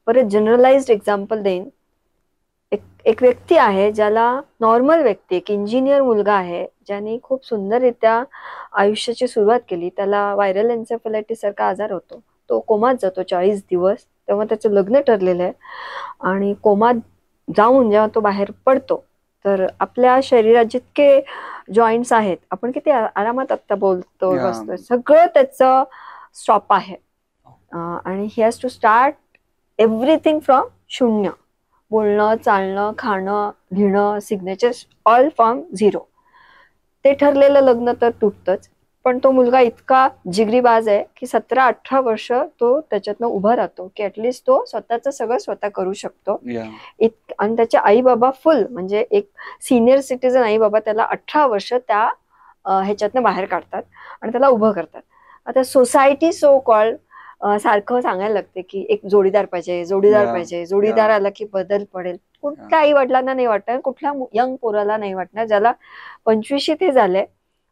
परत जनरलाइज्ड एक्झाम्पल देईन. एक व्यक्ती आहे ज्याला, नॉर्मल व्यक्ती, एक इंजिनियर मुलगा आहे ज्याने खूप सुंदररित्या आयुष्याची सुरुवात केली. त्याला व्हायरल एन्सेफलायटिस सारखा आजार होतो, तो कोमात जातो 40 दिवस. तेव्हा त्याचं लग्न ठरलेलं आहे आणि कोमात जाऊन जेव्हा तो बाहेर पडतो तर आपल्या शरीरात जितके जॉईंट्स आहेत, आपण किती आरामात आता बोलतो बसतोय, सगळं त्याचं स्टॉप आहे. आणि he has to start everything from शून्य. बोलणं, चालणं, खाणं, लिहिणं, सिग्नेचर, ऑल फ्रॉम झिरो. ते ठरलेलं लग्न तर तुटतंच, पण तो मुलगा इतका जिगरीबाज आहे की 17-18 वर्ष तो त्याच्यातनं उभा राहतो की ऍटलिस्ट तो स्वतःचं सगळं स्वतः करू शकतो. आणि त्याचे आई बाबा फुल, म्हणजे एक सिनियर सिटीजन आई बाबा त्याला 18 वर्ष त्या ह्याच्यातनं बाहेर काढतात आणि त्याला उभं करतात. आता सोसायटी सो कॉल्ड सारखं सांगायला लागते की एक जोडीदार पाहिजे, जोडीदार आला की बदल पडेल. कुठल्या आई वडिलांना नाही वाटणार, कुठल्या यंग पोराला नाही वाटणार, ज्याला 25 ते झाले,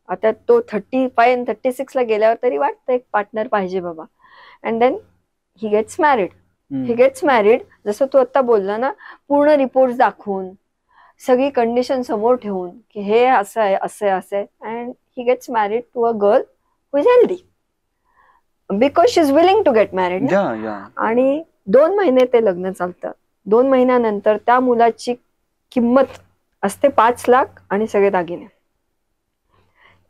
आता तो 35 and 36 ला गेल्यावर तरी वाटतं एक पार्टनर पाहिजे बाबा. And then he gets married. जसं तू आता बोलला ना, पूर्ण रिपोर्ट दाखवून, सगळी कंडिशन समोर ठेवून की हे असं आहे, असं आहे, and he gets married to a girl who is healthy because she is willing to get married. आणि 2 महिने ते लग्न चालतं. 2 महिन्यानंतर त्या मुलाची किंमत असते 5 लाख आणि सगळे दागिने.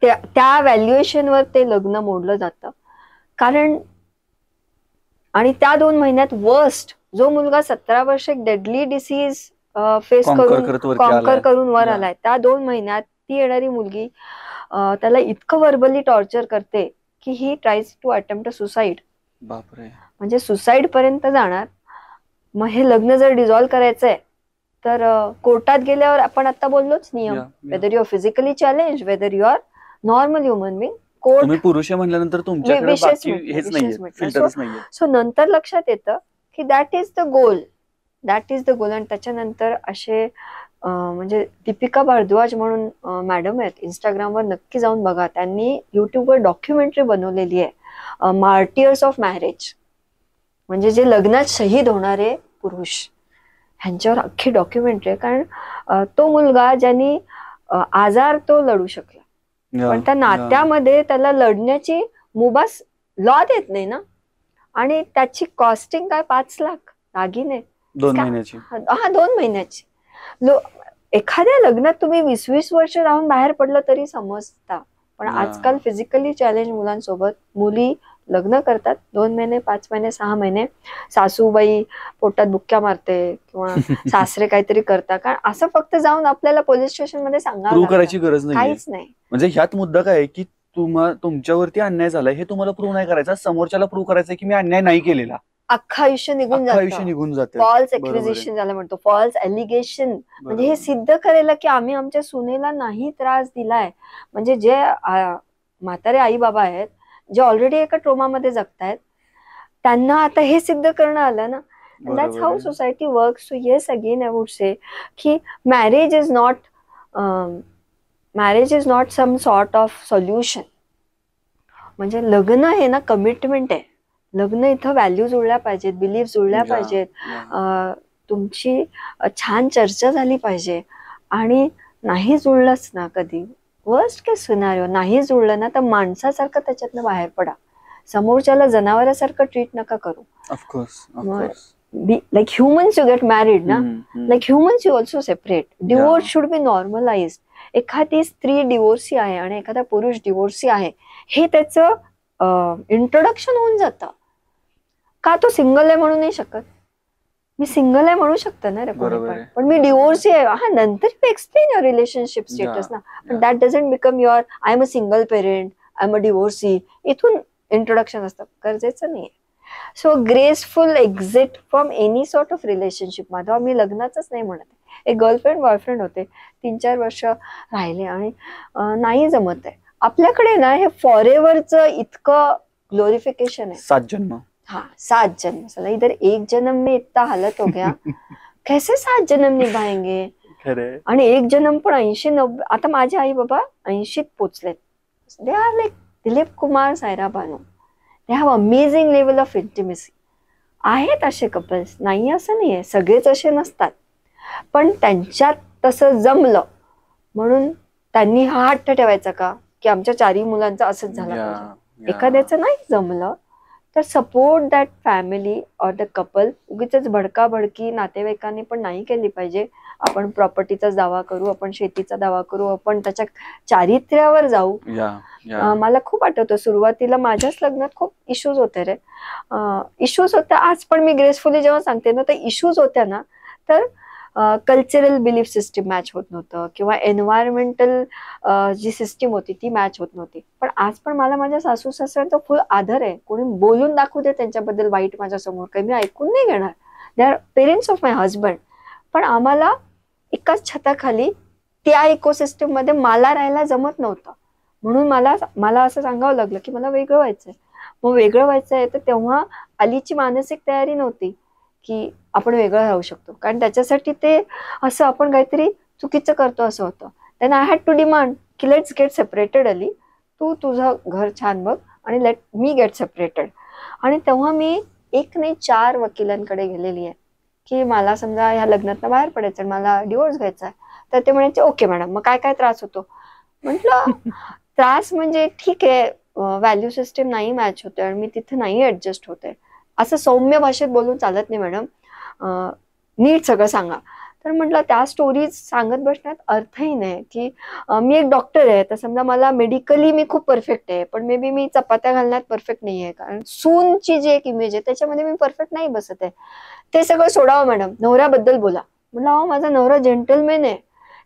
त्या व्हॅल्युएशनवर ते लग्न मोडलं जातं. कारण आणि त्या 2 महिन्यात वर्स्ट, जो मुलगा 17 वर्ष एक डेडली डिसीज फेस कॉन्कर करून वर आलाय, त्या 2 महिन्यात ती येणारी मुलगी त्याला इतकं व्हर्बली टॉर्चर करते की he tries to attempt suicide. बापरे. म्हणजे सुसाईड पर्यंत जाणार. मग हे लग्न जर डिझॉल्व्ह करायचंय तर कोर्टात गेल्यावर आपण आता बोललोच नियम, whether you are physically challenge, whether you are normal human being, court. पुरुष म्हणल्यानंतर तुमच्याकडे बाकी हेच नाहीये. सो नंतर लक्षात येतं की दॅट इज द गोल. आणि त्याच्यानंतर असे म्हणजे दीपिका भारद्वाज म्हणून मॅडम आहेत, इंस्टाग्रामवर नक्की जाऊन बघा. त्यांनी युट्यूबवर डॉक्युमेंटरी बनवलेली आहे, मार्टियर्स ऑफ मॅरेज, म्हणजे जे लग्नात शहीद होणारे पुरुष, ह्यांच्यावर अख्खी डॉक्युमेंटरी आहे. कारण तो मुलगा ज्यांनी आजार तो लढू शकला, पण त्या नात्यामध्ये त्याला लढण्याची मुभास लॉ देत नाही ना. आणि त्याची कॉस्टिंग काय 5 लाख दागिने 2 महिन्याची. 2 महिन्याची. एखाद्या लग्नात तुम्ही 20-20 वर्ष राहून बाहेर पडलं तरी समजता, पण आजकाल फिजिकली चॅलेंज मुलांसोबत मुली लग्न करतात 2 महिने, 5 महिने, 6 महिने, सासूबाई पोटात बुक्क्या मारते किंवा सासरे काहीतरी करतात. कारण असं फक्त जाऊन आपल्याला पोलीस स्टेशन मध्ये सांगावं करायची गरज नाही, काहीच नाही. म्हणजे ह्यात मुद्दा काय की तुमच्यावरती अन्याय झालाय हे तुम्हाला प्रूव्ह नाही करायचा, समोरच्याला प्रूव्ह करायचं की मी अन्याय नाही केलेला. अख्खं आयुष्य निघून आयुष्य जातं. निघून जाते. फॉल्स बरोबर आहे. एक्विजिशन ज्याला म्हणतो, फॉल्स एलिगेशन, म्हणजे हे बरोबर. सिद्ध करायला की आम्ही आमच्या सुनेला नाही त्रास दिलाय. म्हणजे जे म्हातारे आई बाबा आहेत, जे ऑलरेडी एका ट्रोमामध्ये जगतायत, त्यांना आता हे सिद्ध करणं आलं ना. दॅट्स बरोबर हाऊ आहे. Society works. So yes, again I would say की marriage is not some sort of solution. म्हणजे लग्न हे ना कमिटमेंट आहे. लग्न इथं व्हॅल्यू जुळल्या पाहिजेत, बिलीफ जुळल्या Yeah, पाहिजेत, yeah. तुमची छान चर्चा झाली पाहिजे. आणि नाही जुळलंच ना, कधी वर्स्ट केस सिनारिओ नाही जुळलं ना, तर माणसासारखं त्याच्यातनं बाहेर पडा. समोरच्याला जनावरासारखं ट्रीट नका करू. Of course. Like humans you get married ना, like humans you also separate. Divorce Yeah. should be normalized. एखादी स्त्री डिवोर्सी आहे आणि एखादा पुरुष डिवोर्सी आहे, हे त्याचं इंट्रोडक्शन होऊन जातं. का तो सिंगल आहे म्हणू नाही शकत? मी सिंगल आहे म्हणू शकतो ना रे कोणी बरोबर पण, आहे. पण मी डिवोर्सी आहे. हा, नंतर you explain your relationship status ना. पण that doesn't become your I am a single parent, I am a divorcee. इथून इंट्रोडक्शन असतं, गरजेचं नाहीये. So graceful exit from any sort of relationship. Madhav, मी लग्नाचंच नाही म्हणत. एक गर्लफ्रेंड बॉयफ्रेंड होते, 3-4 वर्ष राहिले आणि नाही जमत आहे. आपल्याकडे ना हे फॉरेव्हरचं इतकं ग्लोरिफिकेशन आहे. 7 जन्म. हाँ, 7 जन्म. साला इधर 1 जन्म में इतना हालत हो गया. कैसे 7 जन्म निभाएंगे? खरे. आणि 1 जन्म पण 80-90. आता माझे आई बाबा 80त पोचलेत. They are like Dilip Kumar, Saira Banu. They have amazing level of intimacy. आहेत असे कपल्स, नाही असं नाहीये, सगळेच असे नसतात. पण त्यांच्यात तसं जमलं म्हणून त्यांनी हा हट्ट ठेवायचा का की आमच्या 4ही मुलांचं असंच झालं पाहिजे? एखाद्याचं नाही जमलं तर support that family or the couple. उगीच भडकाभडकी नातेवाईकांनी पण नाही केली पाहिजे. आपण प्रॉपर्टीचा दावा करू, आपण शेतीचा दावा करू, आपण त्याच्या चारित्र्यावर जाऊ. मला खूप आठवतं, सुरुवातीला माझ्याच लग्नात खूप इश्यूज होते रे. इश्यूज होत्या. आज पण मी ग्रेसफुली जेव्हा सांगते ना, तर इश्यूज होत्या ना, तर कल्चरल बिलीफ सिस्टीम मॅच होत नव्हतं किंवा एन्व्हायरमेंटल जी सिस्टीम होती ती मॅच होत नव्हती. पण आज पण मला माझ्या सासू सासऱ्यांचा फुल आदर आहे. कोणी बोलून दाखवू दे त्यांच्याबद्दल वाईट माझ्या समोर, काही मी ऐकून नाही घेणार. They are parents of my husband. पण आम्हाला एकाच छताखाली त्या इकोसिस्टीम मध्ये मला राहायला जमत नव्हतं. म्हणून मला असं सांगावं लागलं की मला वेगळं व्हायचंय. मग वेगळं व्हायचंय तर तेव्हा अलीची मानसिक तयारी नव्हती की आपण वेगळं राहू शकतो, कारण त्याच्यासाठी ते असं आपण काहीतरी चुकीचं करतो असं होतं. Then I had to demand की लेट्स गेट सेपरेटेड. अली, तू तुझं घर छान बघ आणि लेट मी गेट सेपरेटेड. आणि तेव्हा मी 1 नाही 4 वकिलांकडे गेलेली आहे की मला समजा ह्या लग्नातनं बाहेर पडायचं आणि मला डिवोर्स घ्यायचा आहे. तर ते म्हणायचे ओके मॅडम, मग काय काय त्रास होतो? म्हटलं त्रास म्हणजे ठीक आहे, व्हॅल्यू सिस्टीम नाही मॅच होते आणि मी तिथे नाही ऍडजस्ट होते. असं सौम्य भाषेत बोलून चालत नाही मॅडम, नीट सगळं सांगा. तर म्हटलं त्या स्टोरीज सांगत बसण्यात अर्थही नाही की मी एक डॉक्टर आहे, तर समजा मला मेडिकली मी खूप परफेक्ट आहे, पण मे बी मी चपात्या घालण्यात परफेक्ट नाही आहे, कारण सूनची जी एक इमेज आहे त्याच्यामध्ये मी परफेक्ट नाही बसत आहे. ते सगळं सोडावं मॅडम, नवऱ्याबद्दल बोला. म्हटलं अहो माझा नवरा जेंटलमॅन आहे,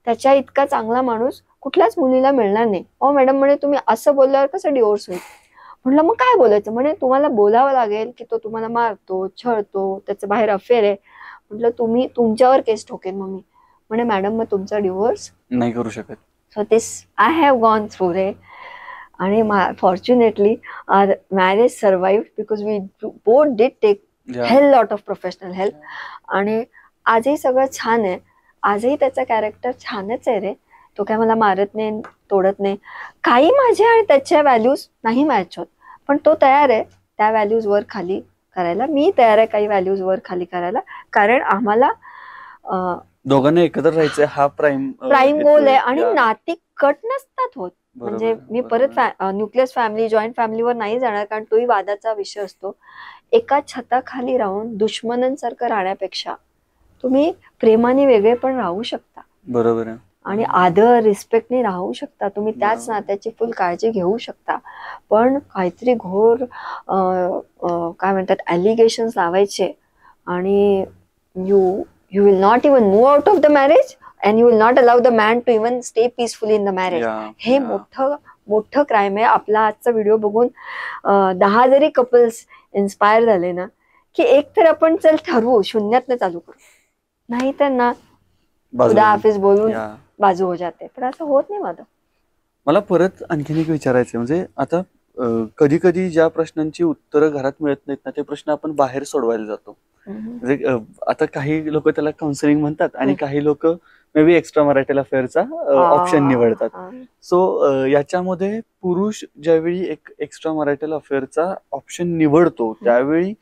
त्याच्या इतका चांगला माणूस कुठल्याच मुलीला मिळणार नाही. अहो मॅडम म्हणे तुम्ही असं बोलल्यावर कसं डिवोर्स होईल? म्हटलं मग काय बोलायचं? म्हणे तुम्हाला बोलावं लागेल की तो तुम्हाला मारतो, छळतो, त्याचं बाहेर अफेअर आहे. म्हटलं तुम्ही तुमच्यावर केस ठोकेन मग मी. म्हणे मॅडम मग तुमचा डिवोर्स नाही करू शकत. So this I have gone through रे. आणि fortunately our marriage survived because we both did take hell lot of professional help. आणि आजही सगळं छान आहे. आजही त्याचा कॅरेक्टर छानच आहे रे. तो काय मला मारत नाही, तोडत नाही. काही माझ्या आणि त्याच्या व्हॅल्यूज नाही मॅच होत, पण तो तयार आहे त्या व्हॅल्यूज वर खाली करायला. मी तयार आहे काही व्हॅल्यूज वर खाली करायला, कारण आम्हाला दोघांना एकत्र राहायचं हा प्राईम गोल आहे. आणि नाती कट नसतात होत. म्हणजे मी परत न्यूक्लियस फॅमिली, जॉईंट फॅमिलीवर नाही जाणार, कारण तोही वादाचा विषय असतो. एका छताखाली राहून दुश्मनांसारखं राहण्यापेक्षा तुम्ही प्रेमाने वेगळे पण राहू शकता. बरोबर आहे. आणि आदर रिस्पेक्टने राहू शकता. तुम्ही त्याच नात्याची फुल काळजी घेऊ शकता. पण काहीतरी घोर काय म्हणतात ॲलिगेशन्स लावायचे आणि you will not even move out of the marriage and you will not allow the man to even stay peacefully in the marriage. हे मोठं क्राईम आहे. आपला आजचा व्हिडिओ बघून 10 जरी कपल्स इन्स्पायर झाले ना, की एक तर आपण चल ठरवू, शून्यातनं चालू करू, नाही तर ना बाजूला. खुदा हाफिज बोलून या. बाजू हो जाते. पण असं होत नाही माझं. मला परत आणखीन एक विचारायचं म्हणजे आता कधी कधी ज्या प्रश्नांची उत्तरं घरात मिळत नाहीत ना, ते प्रश्न आपण बाहेर सोडवायला जातो. म्हणजे आता काही लोक त्याला काउन्सिलिंग म्हणतात आणि काही लोक मे बी एक्स्ट्रा मॅरिटल अफेअरचा ऑप्शन निवडतात. सो याच्यामध्ये पुरुष ज्यावेळी एक एक्स्ट्रा मॅरिटल अफेअरचा ऑप्शन निवडतो त्यावेळी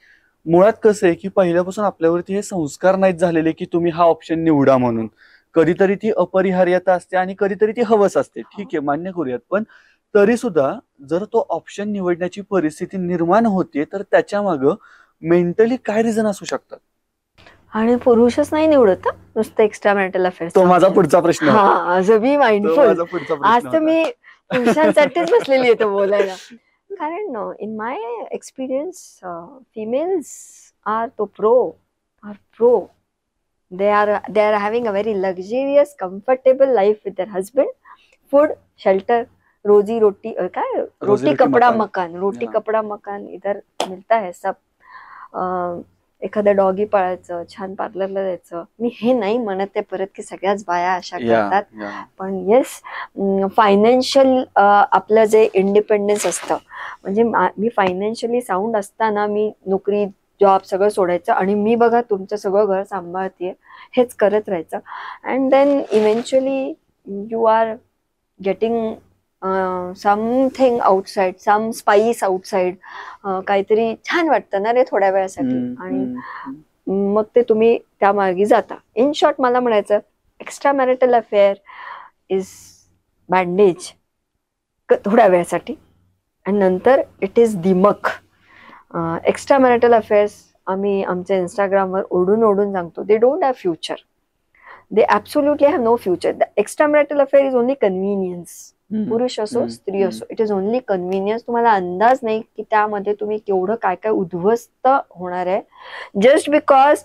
मुळात कसं आहे की पहिल्यापासून आपल्यावरती हे संस्कार नाहीत झालेले की तुम्ही हा ऑप्शन निवडा म्हणून. कधीतरी ती अपरिहार्यता असते आणि कधीतरी ती हवस असते, ठीक आहे मान्य करूयात. पण तरी सुद्धा जर तो ऑप्शन निवडण्याची परिस्थिती निर्माण होते तर त्याच्या मागं मेंटली काय रिझन असू शकतात? आणि पुरुषच नाही निवडत नुसतं एक्स्ट्रा मॅरिटल अफेअर्स. तो माझा पुढचा प्रश्न होता. Be mindful. आज तर होता. मी पुरुषांसाठीच बसलेली आहे तो बोलायला. कारण in my experience females are pro. they are having a very luxurious comfortable life with their husband. Food, shelter, रोजी रोटी काय रोटी कपडा मकान. रोटी कपडा मकान इधर मिळता है सब. एखादं डॉगी पाळायचं, छान पार्लरला जायचं. मी हे नाही म्हणत आहे परत की सगळ्याच बाया अशा करतात, पण येस फायनान्शियल आपलं जे इंडिपेंडन्स असतं, म्हणजे मी फायनान्शियली साऊंड असताना मी नोकरी जॉब सगळं सोडायचं आणि मी बघा तुमचं सगळं घर सांभाळतेय हेच करत राहायचं. And then eventually you are getting something outside, some spice outside. काहीतरी छान वाटतं ना रे थोड्या वेळासाठी, आणि मग ते तुम्ही त्या मार्गी जाता. इन शॉर्ट मला म्हणायचं extra marital affair is bandage थोड्या वेळासाठी, आणि नंतर इट इज दिमक. एक्स्ट्रा मॅरिटल अफेअर्स आम्ही आमच्या इंस्टाग्रामवर ओढून सांगतो, they don't have future. They absolutely have no future. The extra marital affair is only convenience. पुरुष असो स्त्री असो, इट इज ओनली कन्व्हिनियन्स. तुम्हाला अंदाज नाही की त्यामध्ये तुम्ही केवढं काय काय उद्ध्वस्त होणार आहे. जस्ट बिकॉज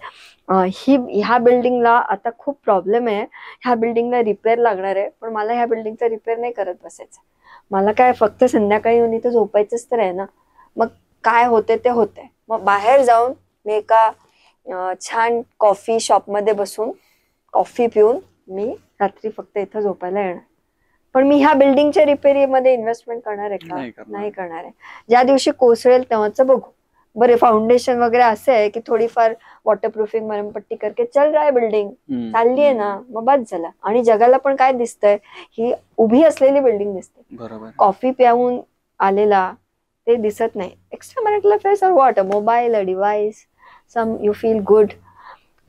ह्या बिल्डिंगला आता खूप प्रॉब्लेम आहे, ह्या बिल्डिंगला रिपेअर लागणार आहे, पण मला ह्या बिल्डिंगचा रिपेअर नाही करत बसायचं. मला काय फक्त संध्याकाळी येऊन इथं झोपायचंच तर आहे ना. मग काय होते ते होते. मग बाहेर जाऊन मी एका छान कॉफी शॉपमध्ये बसून कॉफी पिऊन मी रात्री फक्त इथं झोपायला येणार. पण मी ह्या बिल्डिंगच्या रिपेअरीमध्ये इन्व्हेस्टमेंट करणार आहे का? नाही करणार आहे. ज्या दिवशी कोसळेल तेव्हाच बघू. बरे फाउंडेशन वगैरे असे आहे की थोडीफार वॉटरप्रूफिंग मरमपट्टी करके चल रहा है, बिल्डिंग चालली आहे ना, मग बस झाला. आणि जगाला पण काय दिसतंय, ही उभी असलेली बिल्डिंग दिसते. कॉफी प्यावून आलेला ते दिसत नाही. Extra marital affairs are what? A mobile, a device, some you feel good.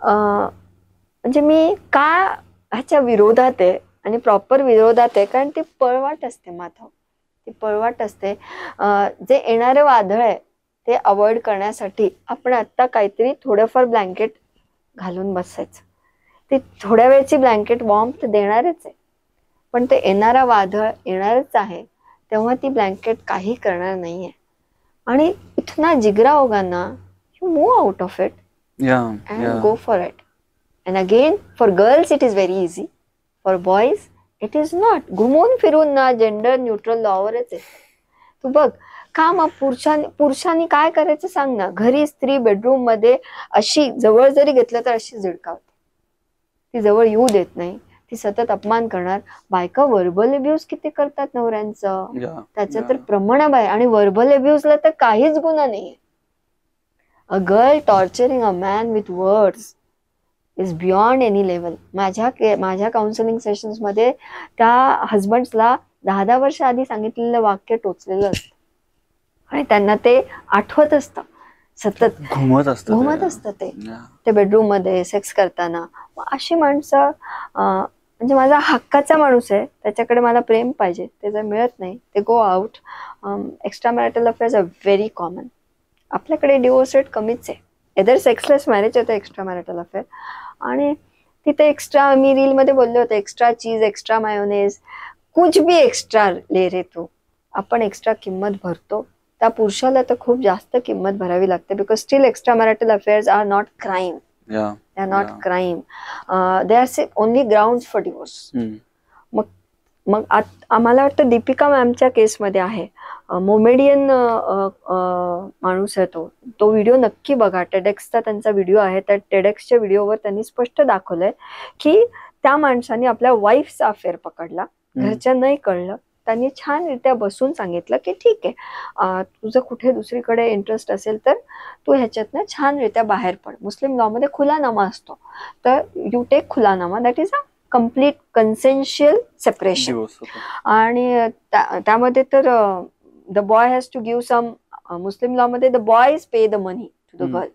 म्हणजे मी का ह्याच्या विरोधात आहे, आणि प्रॉपर विरोधात आहे, कारण ती पळवाट असते माधव. ती पळवाट असते. जे येणारे वादळ आहे ते अवॉइड करण्यासाठी आपण आता काहीतरी थोडंफार ब्लँकेट घालून बसायचं. ती थोड्या वेळची ब्लँकेट वॉर्मथ देणारच आहे, पण ते येणारा वादळ येणारच आहे, तेव्हा ती ब्लँकेट काही करणार नाहीये. आणि इतना जिगरा होगा ना, you move out of it and go for it. And again for girls it is very easy, for boys it is not. घुमून फिरून ना जेंडर न्यूट्रल लॉवरच आहे. तू बघ का मग पुरुषांनी काय करायचं सांग ना. घरी स्त्री बेडरूम मध्ये अशी जवळ जरी घेतलं तर अशी झिडकावते, ती जवळ येऊ देत नाही, ती सतत अपमान करणार. बायका वर्बल अब्यूज किती करतात नवऱ्यांचं, त्याचं तर प्रमाण आहे. आणि वर्बल अब्यूजला तर काहीच गुन्हा नाहीये. A girl torturing a man with words is beyond any level. माझ्या काउन्सिलिंग सेशन्स मध्ये त्या हजबंड्सला 10 वर्ष आधी सांगितलेलं वाक्य टोचलेलं असतं आणि त्यांना ते आठवत असतं, सतत घुमत असतं ते बेडरूम मध्ये सेक्स करताना. अशी माणसं म्हणजे माझा हक्काचा माणूस आहे, त्याच्याकडे मला प्रेम पाहिजे, ते जर मिळत नाही ते go out. Extra marital affairs are very common. आपल्याकडे डिवोर्स रेट कमीच आहे. एदर सेक्सलेस मॅरेज आहे एक्स्ट्रा मॅरिटल अफेअर. आणि तिथे एक्स्ट्रा, मी रील मध्ये बोलले होते, एक्स्ट्रा चीज, एक्स्ट्रा मायोनेज, कुछ भी एक्स्ट्रा ले रे तू. आपण एक्स्ट्रा किंमत भरतो. त्या पुरुषाला तर खूप जास्त किंमत भरावी लागते, because still extra marital affairs are not crime. They are not crime. They are only grounds for divorce. मग आम्हाला वाटतं दीपिका मॅमच्या केसमध्ये आहे. मोमेडियन माणूस आहे तो व्हिडिओ नक्की बघा. टेडेक्सचा त्यांचा व्हिडिओ आहे. त्या टेडेक्सच्या व्हिडिओवर त्यांनी स्पष्ट दाखवलंय की त्या माणसाने आपल्या वाईफचा अफेअर पकडला, घरच्यांनाही कळलं, त्यांनी छानरित्या बसून सांगितलं की ठीक आहे, तुझं कुठे दुसरीकडे इंटरेस्ट असेल तर तू ह्याच्यातनं छानरित्या बाहेर पड. मुस्लिम लॉ मध्ये खुलानामा असतो, तर यू टेक खुलानामा, that is a complete consensual separation. आणि त्यामध्ये तर the boy has to give some, मुस्लिम लॉ मध्ये the boys pay the money to the girl.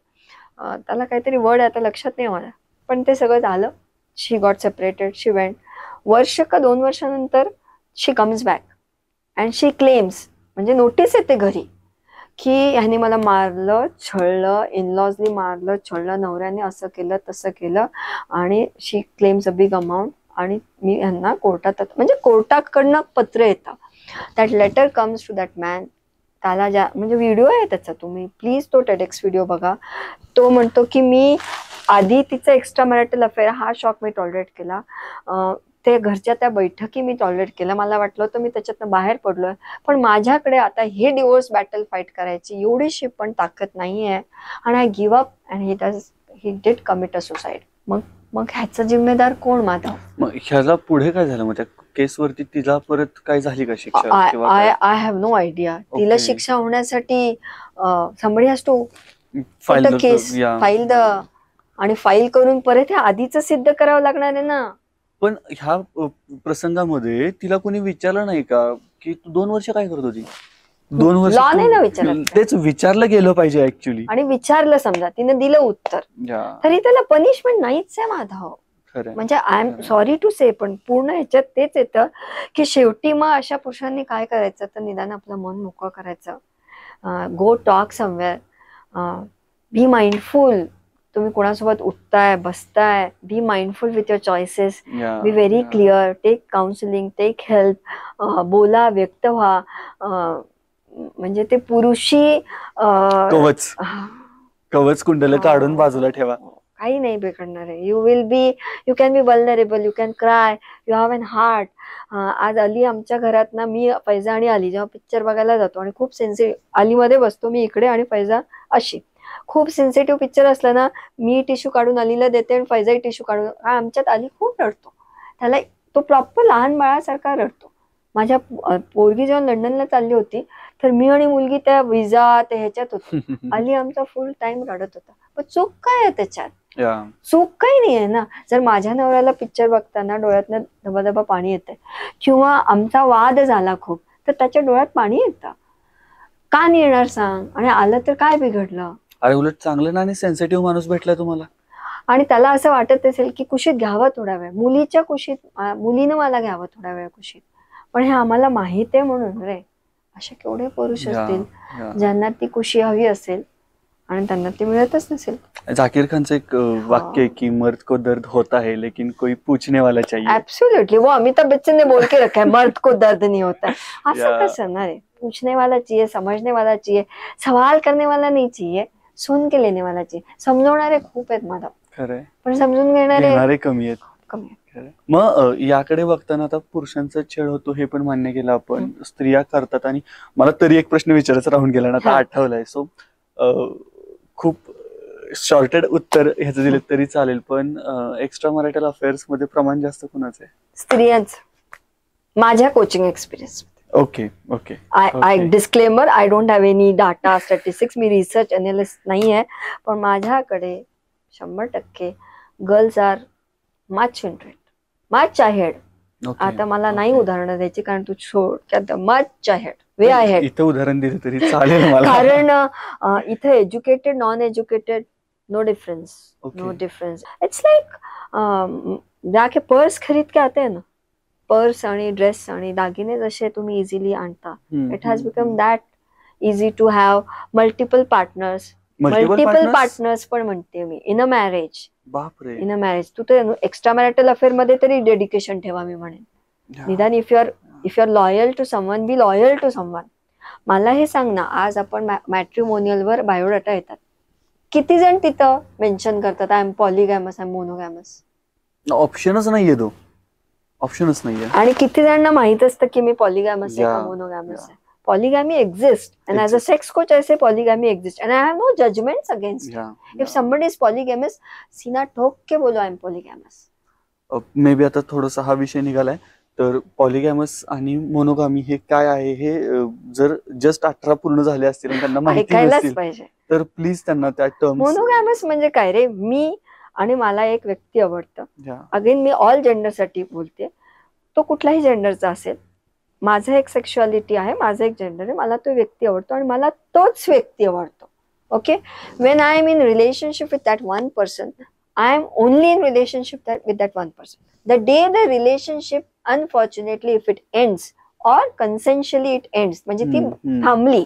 त्याला काहीतरी वर्ड आता लक्षात नाही मला, पण ते सगळं झालं. She got separated, she went. वर्ष का 2 वर्षानंतर she comes back and she claims, म्हणजे नोटीस येते घरी की ह्याने मला मारलं, छळलं, इनलॉजनी मारलं, छळलं, नवऱ्याने असं केलं तसं केलं, आणि she claims a big amount. आणि मी ह्यांना कोर्टात, म्हणजे कोर्टाकडनं पत्र येतं. That letter comes to that man. त्याला म्हणजे व्हिडिओ आहे त्याचा, तुम्ही प्लीज तो टेडेक्स व्हिडिओ बघा. तो म्हणतो की मी आधी तिचा एक्स्ट्रा मॅरिटल अफेअर हा शॉक मी टॉलरेट केला, ते घरच्या त्या बैठकी मी टॉलरेट केलं, मला वाटलं होतं मी त्याच्यातनं बाहेर पडलोय, पण माझ्याकडे आता हे डिवोर्स बॅटल फाईट करायची एवढीशी पण ताकद नाही आहे, आणि I give up and he did commit a suicide. मग ह्याचा जिम्मेदार कोण माधव? मग ह्याला पुढे काय झालं? मग त्या केसवरती तिला परत काय झाली का शिक्षा? I have no idea. तिला शिक्षा होण्यासाठी somebody has to put a case, file the, आणि फाईल करून परत हे आधीच सिद्ध करावं लागणार आहे ना. पण ह्या प्रसंगामध्ये तिला कोणी विचारलं नाही का की तू 2 वर्ष काय करत होती? 2 वर्ष लॉ नाही ना विचारलं. तेच विचारलं गेलं पाहिजे ऍक्च्युली. आणि विचारलं, समजा तिने दिलं उत्तर, तरी त्याला पनिशमेंट नाहीच आहे माधव. म्हणजे आय एम सॉरी टू से, पण पूर्ण ह्याच्यात तेच येतं की शेवटी मग अशा पुरुषांनी काय करायचं, तर निदान आपलं मन मोकळं करायचं. Go talk somewhere, be mindful. तुम्ही कोणासोबत उठताय, बसताय, be mindful with your choices, be very clear, take counselling, take help, बोला, व्यक्त व्हा. म्हणजे ते पुरुषी कवच कुंडल काढून बाजूला ठेवा, काही नाही बिघडणार आहे. You can be vulnerable, you can cry, you have N heart. आज अली आमच्या घरात ना, मी, फैजा आणि अली जेव्हा पिक्चर बघायला जातो, आणि खूप सेन्सिटिव्ह, अलीमध्ये बसतो मी इकडे आणि फैजा अशी, खूप सेन्सिटिव्ह पिक्चर असला ना, मी टिश्यू काढून अलीला देते आणि फैजाही टिश्यू काढून. आमच्यात अली खूप रडतो, त्याला तो प्रॉपर लहान बाळासारखा रडतो. माझ्या पोरगी जेव्हा लंडनला चालली होती, तर मी आणि मुलगी त्या विजा त्या ह्याच्यात होतो, अली आमचा फुल टाइम रडत होता. पण चूक काय आहे त्याच्यात? चूक काही नाही आहे ना. जर माझ्या नवऱ्याला पिक्चर बघताना डोळ्यातनं धबाधबा पाणी येतंय, किंवा आमचा वाद झाला खूप, तर त्याच्या डोळ्यात पाणी येतं का नाही येणार सांग? आणि आलं तर काय बिघडलं? अरे उलट चांगलं ना, आणि सेन्सिटिव्ह माणूस भेटला तुम्हाला. आणि त्याला असं वाटत असेल की कुशीत घ्यावं थोडा वेळ, मुलीच्या कुशीत, मुलीनं मला घ्यावं थोडा वेळ कुशीत, पण हे आम्हाला माहित आहे म्हणून रे. असे केवढे पुरुष असतील ज्यांना ती कुशी हवी असेल आणि त्यांना ती मिळतच नसेल. जाकीर खानचं एक वाक्य आहे की मर्द को दर्द होता है लेकिन कोई पूछने वाला चाहिए. एब्सोल्युटली, वो अमिताभ बच्चन ने बोल के रखा है, मर्द को दर्द नहीं होता है. असं कसं ना रे? पूछने वाला चाहिए, समझने वाला चाहिए, सवाल करने वाला नहीं चाहिए, सुन के लेने वाला चाहिए. समजवणारे खूप आहेत माधव, खरंय, पण समजून घेणारे कमी आहेत. मग याकडे बघताना आता पुरुषांचा छळ होतो हे पण मान्य केलं आपण, स्त्रिया करतात. आणि मला तरी एक प्रश्न विचारायचा राहून गेला ना, आता आठवलाय. सो खूप शॉर्टेड उत्तर ह्याचं दिलं तरी चालेल, पण एक्स्ट्रा मॅरिटल अफेअर्स मध्ये प्रमाण जास्त कुणाचं आहे? स्त्रियांचं, माझ्या coaching experience. Okay okay. I disclaimer, I don't have any data statistics, मी रिसर्च अनालिस्ट नाही आहे, पण माझ्याकडे 100% girls are much interest, much ahead. आता मला नाही उदाहरणं द्यायची, कारण तू छोट मच अहेड, वे अहेड. इथं उदाहरण दिलं तरी चालेल मला, कारण इथं educated, non educated, no difference, no difference. It's like जाके पर्स खरीद के आते हैं ना, पर्स आणि ड्रेस आणि दागिने जसे तुम्ही इझिली आणता, it has become that easy to have multiple partners. Multiple partners पण म्हणते मी इन अ मॅरेज. बापरे, इन अ मॅरेज. तू तर एक्स्ट्रा मॅरिटल अफेअर मध्ये तरी डेडिकेशन ठेवा मी म्हणेन. निदान if you are loyal to someone, be loyal to someone. मला हे सांग ना, आज आपण मॅट्रिमोनियल वर बायोडाटा येतात, किती जण तिथं मेन्शन करतात आय एम पॉलिगॅमस, आय एम मोनोगॅमस? ऑप्शनच नाहीये, तो ऑप्शनच नाहीये. आणि किती जणांना माहित असतं की मी पॉलिगॅमस आहे का मोनोगॅमस आहे? polygamy exists, and as a Exists. sex coach I say polygamy exists, and I have no judgments against it. Yeah. If somebody is polygamous, Sina ठोक के बोलो I am polygamous. May be आता थोडासा हा विषय निघालाय, तर पॉलिगॅमस आणि मोनोगामी हे काय आहे हे जर जस्ट 18 पूर्ण झाले असतील आणि त्यांना माहिती ऐकायलाच नसतील पाहिजे. तर प्लीज त्यांना त्या टर्म्स. मोनोगॅमस म्हणजे काय रे, मी आणि मला एक व्यक्ती आवडतं. अगेन मी ऑल जेंडरसाठी बोलते, तो कुठल्याही जेंडरचा असेल, माझं एक सेक्शुअलिटी आहे, माझं एक जेंडर आहे, मला तो व्यक्ती आवडतो आणि मला तोच व्यक्ती आवडतो. Okay, when I am in relationship with that one person, I am only in relationship with that one person. The day the relationship unfortunately if it ends or consensually it ends, म्हणजे ती थांबली,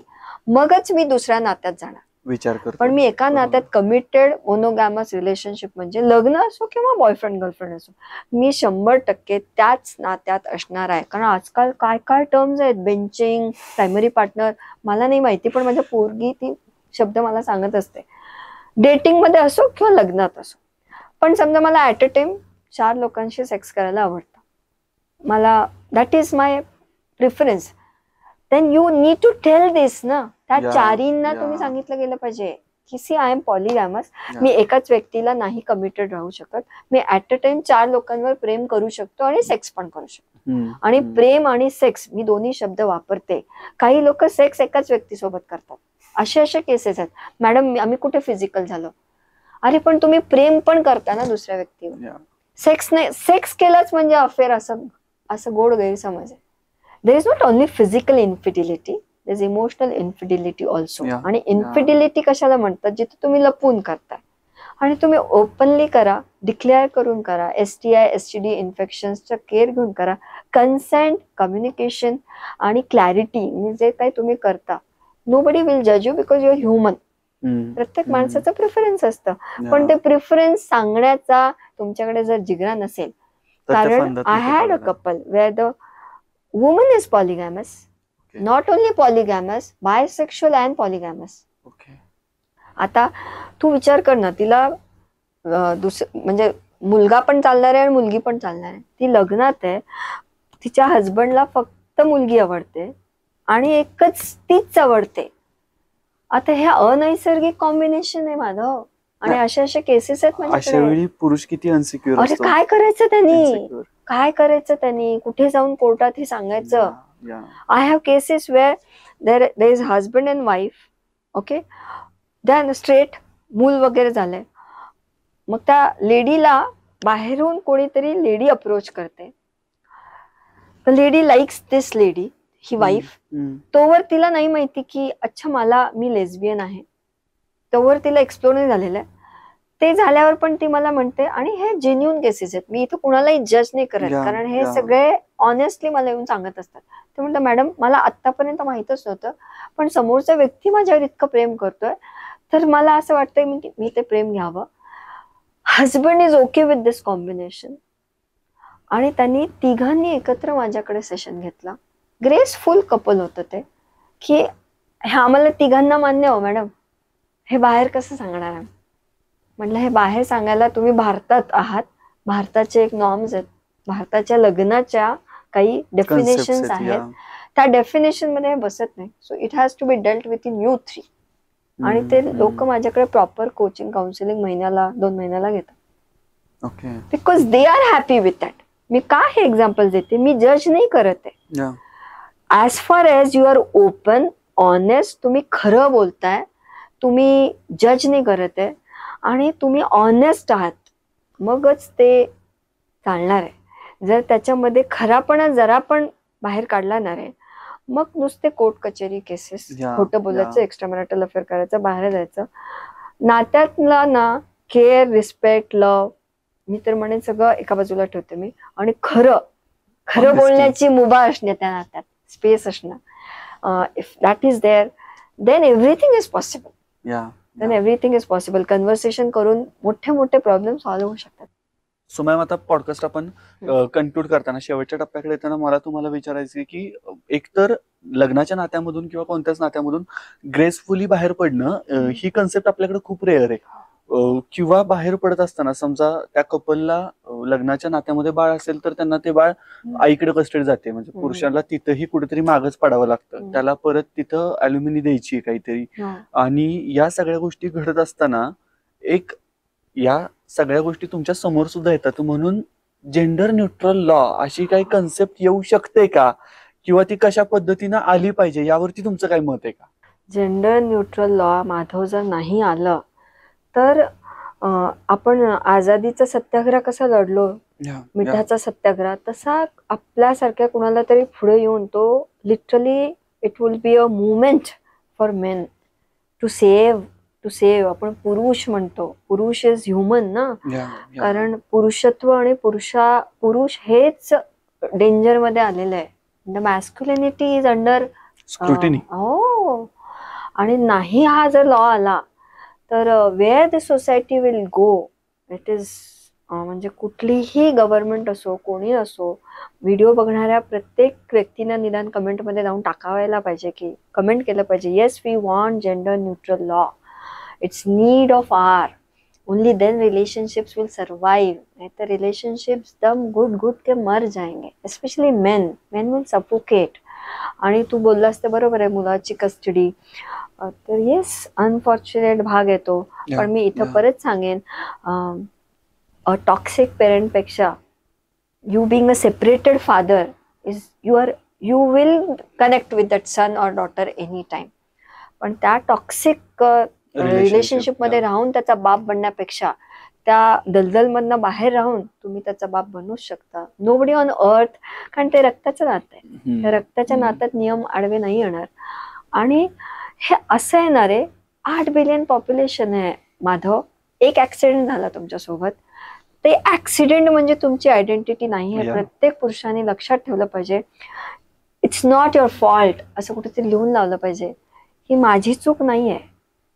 मगच मी दुसऱ्या नात्यात जाणार विचार करतो. पण मी एका नात्यात कमिटेड मोनोगॅमस रिलेशनशिप म्हणजे लग्न असो किंवा बॉयफ्रेंड गर्लफ्रेंड असो, मी 100% त्याच नात्यात असणार आहे. कारण आजकाल काय काय टर्म्स आहेत, बेंचिंग, प्रायमरी पार्टनर, मला नाही माहिती, पण माझ्या पोरगी ती शब्द मला सांगत असते, डेटिंग मध्ये असो किंवा लग्नात असो. पण समजा मला ऍट अ टाइम 4 लोकांशी सेक्स करायला आवडतं, मला that is my preference, then you need to tell this ना. त्या चारींना तुम्ही सांगितलं गेलं पाहिजे की सी आय एम पॉलिगॅमस, मी एकाच व्यक्तीला नाही कमिटेड राहू शकत, मी ऍट अ टाइम 4 लोकांवर प्रेम करू शकतो आणि सेक्स पण करू शकतो. आणि प्रेम आणि सेक्स मी दोन्ही शब्द वापरते. काही लोक सेक्स एकाच व्यक्तीसोबत करतात, असे केसेस आहेत. मॅडम आम्ही कुठे फिजिकल झालो, अरे पण तुम्ही प्रेम पण करता ना दुसऱ्या व्यक्तीवर, सेक्स नाही, सेक्स केलाच म्हणजे अफेअर असं गोड गैरसमज आहे. There is not only physical infidelity, there is emotional infidelity also. आणि इन्फिडिलिटी कशाला म्हणतात, जिथे तुम्ही लपून करताय आणि तुम्ही ओपनली करा, डिक्लेअर करून करा, STI STD इन्फेक्शनचं केअर घेऊन करा, कन्सेंट, कम्युनिकेशन आणि क्लॅरिटी जे काही तुम्ही करता, नोबडी विल जज you because you are human. प्रत्येक माणसाचं प्रिफरन्स असतं, पण ते प्रिफरन्स सांगण्याचा तुमच्याकडे जर जिगरा नसेल, कारण I had a couple where the woman is polygamous, not only polygamous, bisexual and polygamous. आता तू विचार कर ना, तिला म्हणजे मुलगा पण चालणार आहे आणि मुलगी पण चालणार आहे, ती लग्नात आहे, तिच्या हजबंडला फक्त मुलगी आवडते आणि एकच तीच आवडते. आता हे अनैसर्गिक कॉम्बिनेशन आहे माधव, आणि अशा केसेस आहेत माझ्याकडे. पुरुष किती अनसिक्युअर, अरे काय करायचं त्यांनी, काय करायचं त्यांनी, कुठे जाऊन कोर्टात हे सांगायचं. I have cases where there is husband and wife, okay, then straight, मूल वगैरे झालंय, मग त्या लेडीला बाहेरून कोणीतरी लेडी अप्रोच करते, the lady likes this lady, ही वाईफ, तोवर तिला नाही माहिती की अच्छा मी लेस्बियन आहे, तोवर तिला एक्सप्लोर नाही झालेलं आहे. ते झाल्यावर पण ती मला म्हणते, आणि हे जेन्युन केसेस आहेत, मी इथं कुणालाही जज नाही करत, कारण हे सगळे ऑनेस्टली मला येऊन सांगत असतात. ते म्हणतात मॅडम मला आतापर्यंत माहितच नव्हतं, पण समोरचा व्यक्ती माझ्यावर इतकं प्रेम करतोय, तर मला असं वाटतंय मी ते प्रेम घ्यावं. Husband is okay with this combination, आणि त्यांनी तिघांनी एकत्र माझ्याकडे सेशन घेतला. ग्रेसफुल कपल होतं ते, की हे आम्हाला तिघांना मान्य हो मॅडम, हे बाहेर कसं सांगणार आहे. म्हटलं हे बाहेर सांगायला तुम्ही भारतात आहात, भारताचे एक नॉर्म्स आहेत, भारताच्या लग्नाच्या काही डेफिनेशन्स आहेत, त्या डेफिनेशन मध्ये हे बसत नाही. So it has to be dealt with in you 3. आणि ते लोक माझ्याकडे प्रॉपर कोचिंग काउन्सिलिंग 2 महिन्याला घेतात, because they are happy with that. मी का हे एक्झाम्पल देते, मी जज नाही करत आहे. As far as you are open, honest, तुम्ही खरं बोलताय, तुम्ही जज नाही करत आहे आणि तुम्ही ऑनेस्ट आहात, मगच ते चालणार आहे. जर त्याच्यामध्ये खरापणा जरा पण बाहेर काढला नाही, मग नुसते कोर्ट कचेरी केसेस, खोटं बोलायचं, एक्स्ट्रा मॅरिटल अफेअर करायचं, बाहेर जायचं. नात्यातला ना केअर, रिस्पेक्ट, लव्ह, मी तर म्हणेन सगळं एका बाजूला ठेवते मी, आणि खरं बोलण्याची मुभा असणे, त्या नात्यात स्पेस असणं, if that is there, then everything is possible. Then everything is possible. Conversation करून मोठे प्रॉब्लेम सॉल्व्ह होऊ शकतात. सो मॅम, आता पॉडकास्ट आपण कन्क्लूड करताना शेवटच्या टप्प्याकडे येताना मला तुम्हाला विचारायचं की एकतर लग्नाच्या नात्यामधून किंवा कोणत्याच नात्यामधून ग्रेसफुली बाहेर पडणं ही कन्सेप्ट आपल्याकडे खूप रेअर आहे. किंवा बाहेर पडत असताना समजा त्या कपलला लग्नाच्या नात्यामध्ये बाळ असेल तर त्यांना ते बाळ आईकडे कस्टडी जाते, म्हणजे पुरुषाला तिथंही कुठेतरी मागच पाडावं लागतं, त्याला परत तिथं अल्युमिनी द्यायची काहीतरी. आणि या सगळ्या गोष्टी घडत असताना एक या सगळ्या गोष्टी तुमच्या समोर सुद्धा येतात, म्हणून जेंडर न्यूट्रल लॉ अशी काही कन्सेप्ट येऊ शकते का, किंवा ती कशा पद्धतीनं आली पाहिजे, यावरती तुमचं काय मत आहे का? जेंडर न्यूट्रल लॉ माधव जर नाही आलं तर आपण आझादीचा सत्याग्रह कसा लढलो, मिठाचा सत्याग्रह, तसा आपल्यासारख्या कुणाला तरी पुढे येऊन तो literally it will be a movement for men to save. आपण पुरुष म्हणतो, पुरुष इज ह्युमन ना, कारण पुरुषत्व आणि पुरुष हेच डेंजर मध्ये आलेलं आहे. The masculinity is under scrutiny. हो, आणि नाही हा जर लॉ आला तर where the society will go, it is म्हणजे कुठलीही गव्हर्नमेंट असो, कोणी असो, व्हिडिओ बघणाऱ्या प्रत्येक व्यक्तीने निदान कमेंटमध्ये जाऊन टाकावायला पाहिजे, की कमेंट केलं पाहिजे, yes we want gender neutral law, it's need of hour, only then relationships will survive. नहीं तो रिलेशनशिप्स दम गुड के मर जाएंगे, स्पेशली मेन विल सफोकेट. आणि तू बोललास ते बरोबर आहे, मुलाची कस्टडी, तर येस अनफॉर्च्युनेट भाग येतो. पण मी इथं परत सांगेन, टॉक्सिक पेरेंट पेक्षा you being a separated father is you will connect with that son or daughter any time. पण त्या टॉक्सिक रिलेशनशिप मध्ये राहून त्याचा बाप बनण्यापेक्षा त्या दलदलमधनं बाहेर राहून तुम्ही त्याचा बाप बनूच शकता. नोबडी ऑन अर्थ, कारण ते रक्ताचं नातं आहे, त्या रक्ताच्या नात्यात नियम आडवे नाही येणार. आणि हे असं येणार आहे, 8 बिलियन पॉप्युलेशन आहे माधव, एक ऍक्सिडेंट झाला तुमच्यासोबत, ते ऍक्सिडेंट म्हणजे तुमची आयडेंटिटी नाही आहे. प्रत्येक पुरुषाने लक्षात ठेवलं पाहिजे, इट्स नॉट युअर फॉल्ट, असं कुठेतरी लिहून लावलं पाहिजे, ही माझी चूक नाहीये,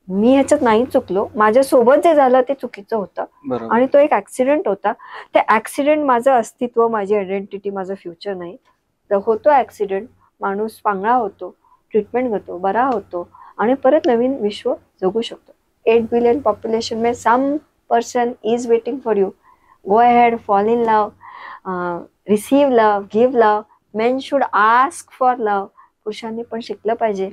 मी ह्याच्यात नाही चुकलो, माझ्यासोबत जे झालं ते चुकीचं होतं आणि तो एक ऍक्सिडेंट होता. ते ऍक्सिडेंट माझं अस्तित्व, माझी आयडेंटिटी, माझं फ्युचर नाही. तर होतो ऍक्सिडेंट, माणूस पांगळा होतो, ट्रीटमेंट घेतो, बरा होतो आणि परत नवीन विश्व जगू शकतो. 8 बिलियन पॉप्युलेशन में some person is waiting for you. Go ahead, fall in love, receive love, give love. Men should ask for love. पुरुषांनी पण शिकलं पाहिजे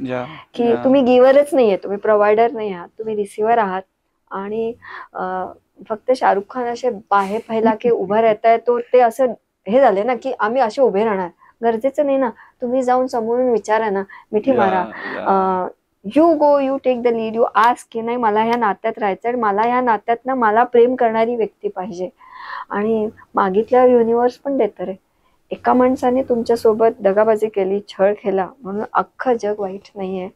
की तुम्ही गिव्हरच नाहीये, तुम्ही प्रोव्हायडर नाही आहात, तुम्ही रिसिव्हर आहात. आणि फक्त शाहरुख खान असे बाहेर पाहिला की उभं राहताय, तो ते असं हे झाले ना की आम्ही असे उभे राहणार, गरजेचं नाही ना. तुम्ही जाऊन समोरून विचारा ना, मिठी मारा, you go, you take the lead, you ask की नाही मला ह्या नात्यात राहायचंय, मला ह्या नात्यात ना मला प्रेम करणारी व्यक्ती पाहिजे. आणि मागितल्यावर युनिव्हर्स पण देतं रे. एका माणसाने तुमच्यासोबत दगाबाजी केली, छळ केला म्हणून अख्खं जग वाईट नाहीये.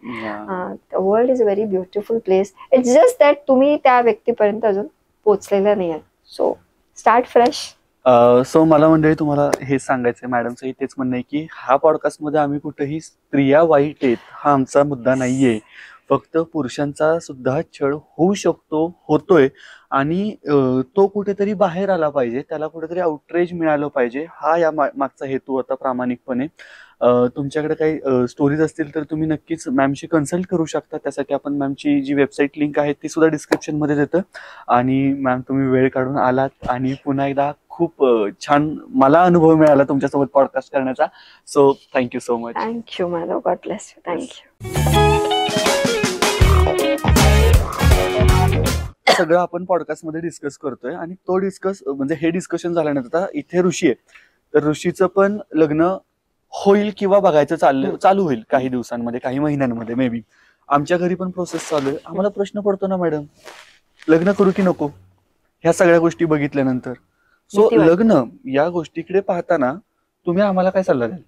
The world is a very beautiful place. It's just that तुम्ही त्या व्यक्तीपर्यंत अजून पोहोचलेला नाही आहे. So start fresh. सो मला मंडळी तुम्हाला हे सांगायचंय, मॅडमचंही तेच म्हणणं आहे की हा पॉडकास्ट मध्ये आम्ही कुठेही स्त्रिया वाईट आहेत हा आमचा मुद्दा नाहीये, फक्त पुरुषांचा सुद्धा छळ होऊ शकतो, होतोय, आणि तो कुठेतरी बाहेर आला पाहिजे, त्याला कुठेतरी आउटरेज मिळालं पाहिजे, हा या मागचा हेतू होता प्रामाणिकपणे. तुमच्याकडे काही स्टोरीज असतील तर तुम्ही नक्कीच मॅमशी कन्सल्ट करू शकता. त्यासाठी आपण मॅमची जी वेबसाईट लिंक आहे ती सुद्धा डिस्क्रिप्शन मध्ये देतं. आणि मॅम तुम्ही वेळ काढून आलात आणि पुन्हा एकदा खूप छान मला अनुभव मिळाला तुमच्यासोबत पॉडकास्ट करण्याचा. So thank you so much. Thank you Madhav, God bless you. Thank you. सगळं आपण पॉडकास्ट मध्ये डिस्कस करतोय आणि तो म्हणजे हे डिस्कशन झाल्यानंतर आता इथे ऋषी आहे, तर ऋषीचं पण लग्न होईल किंवा बघायचं चालू होईल काही दिवसांमध्ये, काही महिन्यांमध्ये मे बी. आमच्या घरी पण प्रोसेस चालू आहे. आम्हाला प्रश्न पडतो ना मॅडम, लग्न करू की नको ह्या सगळ्या गोष्टी बघितल्यानंतर. सो लग्न या गोष्टीकडे पाहताना तुम्ही आम्हाला काय सल्ला द्याल?